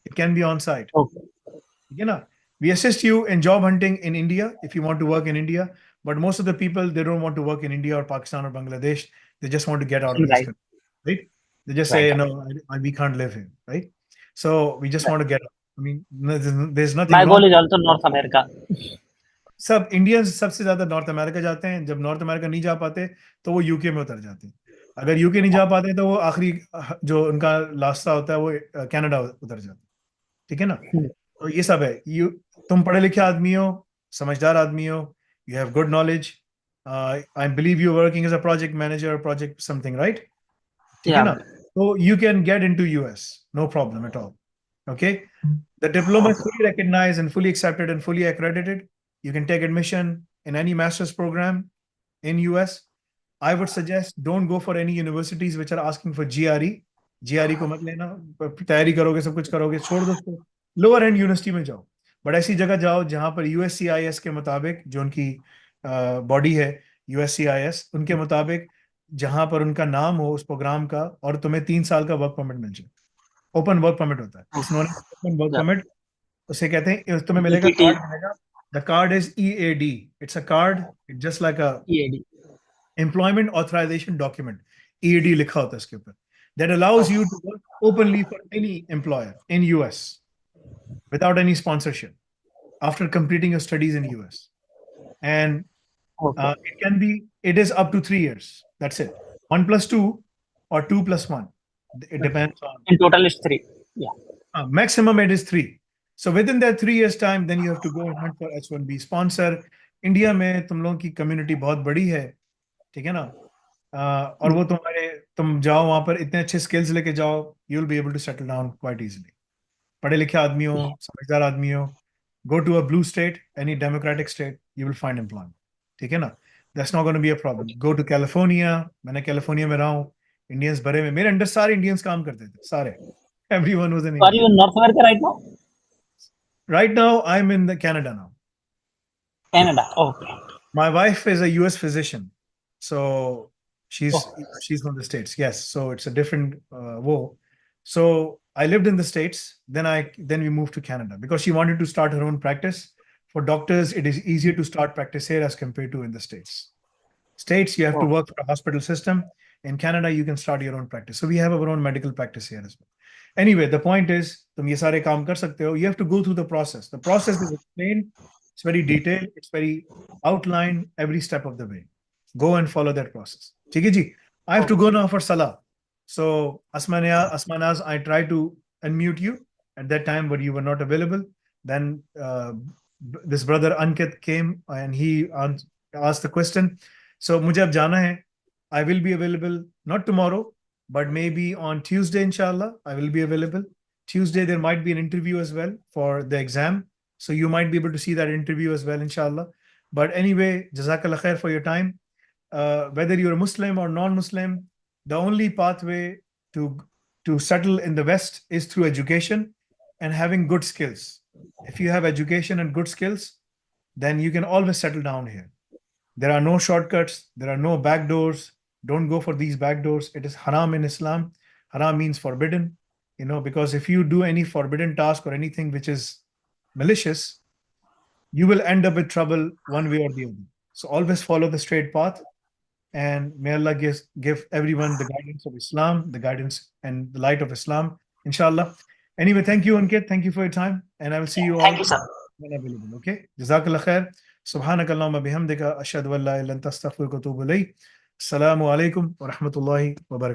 It can be on site. ठीक है ना? We assist you in job hunting in India if you want to work in India. But most of the people, they don't want to work in India or Pakistan or Bangladesh. They just want to get out of this country, right? They just say, no, we can't live here, right? So we just want to get out. I mean, there's nothing My wrong. goal is also North America. सब Indians सबसे ज्यादा north America जाते हैं. जब north America नहीं जा पाते तो वो यूके में उतर जाते हैं. अगर यूके नहीं जा पाते तो वो आखिरी जो उनका रास्ता होता है वो कनाडा उतर जाते हैं. ठीक है ना? तो ये सब है. तुम पढ़े लिखे आदमी हो, समझदार आदमी हो, you have good knowledge. I believe you're working as a project manager or project something, right? ठीक है ना? So you can get into US, no problem at all. Okay, the diploma is fully recognized and fully accepted and fully accredited. You can take admission in any master's program in US. I would suggest don't go for any universities which are asking for GRE. GRE को मत लेना, तैयारी करोगे सब कुछ करोगे, छोड़ दो उसको, लोअर एंड यूनिवर्सिटी में जाओ, बट ऐसी जगह जाओ जहां पर USCIS के मुताबिक, जो उनकी बॉडी है USCIS, उनके मुताबिक जहां पर उनका नाम हो उस प्रोग्राम का, और तुम्हें 3 साल का वर्क परमिट मिल जाए। ओपन वर्क परमिट होता है, it's non open work permit, उसे कहते हैं। तुम्हें मिलेगा EPT. कार्ड मिलेगा, the card is EAD, it's a card just like a EAD. employment authorization document, EAD लिखा होता है इसके ऊपर, that allows you to work openly for any employer in US without any sponsorship after completing your studies in US. And Okay. it is up to 3 years. That's it. 1+2 or 2+1. It depends on. In total, it's 3. Yeah. Maximum it is 3. So within that 3 years time, then you have to go and hunt for H1B sponsor. India में तुम लोगों की community बहुत बड़ी है, ठीक है ना, और वो तुम जाओ वहां पर, इतने अच्छे स्किल्स लेके जाओ, you will be able to settle down quite easily. पढ़े लिखे आदमी हो, समझदार आदमी हो, go to a blue state, any democratic state, you will find employment, ठीक है ना, that's not gonna be a problem. Go to California, मैंने कैलिफोर्निया में रहा हूँ, इंडियंस भरे में, मेरे अंडर सारे इंडियंस काम करते थे, सारे, everyone was an So are you in North America right now? Right now I am in the Canada now. Canada. Okay. My wife is a US physician, so she's from the States. Yes, so it's a different woe. So I lived in the States, then we moved to Canada because she wanted to start her own practice. For doctors, it is easier to start practice here as compared to in the States. States, you have to work for a hospital system. In Canada, you can start your own practice. So we have our own medical practice here as well. Anyway, the point is, तुम ये सारे काम कर सकते हो. You have to go through the process. The process is explained. It's very detailed. It's very outlined every step of the way. Go and follow that process. ठीक है जी. I have to go now for Salah. So Asmanaz, I tried to unmute you at that time, but you were not available. Then this brother Ankit came and he asked the question. So मुझे अब जाना है. I will be available not tomorrow, but maybe on Tuesday, inshallah, I will be available. Tuesday, there might be an interview as well for the exam. So you might be able to see that interview as well, inshallah. But anyway, Jazakallah khair for your time. Whether you're a Muslim or non-Muslim, the only pathway to settle in the West is through education and having good skills. If you have education and good skills, then you can always settle down here. There are no shortcuts. There are no back doors. Don't go for these back doors. It is haram in Islam. Haram means forbidden, because if you do any forbidden task or anything which is malicious, you will end up with trouble one way or the other. So always follow the straight path, and may Allah give everyone the guidance of Islam, the guidance and the light of Islam, inshallah. Anyway, thank you, Ankit. Thank you for your time, and I will see you all Thank you, sir. when available. Okay? Jazakallah khair. Subhanak Allahumma bihamdika ashhadu an la ilaha illa anta astaghfiruka wa atubu ilayk. Assalamu alaikum wa rahmatullahi wa barakatuh.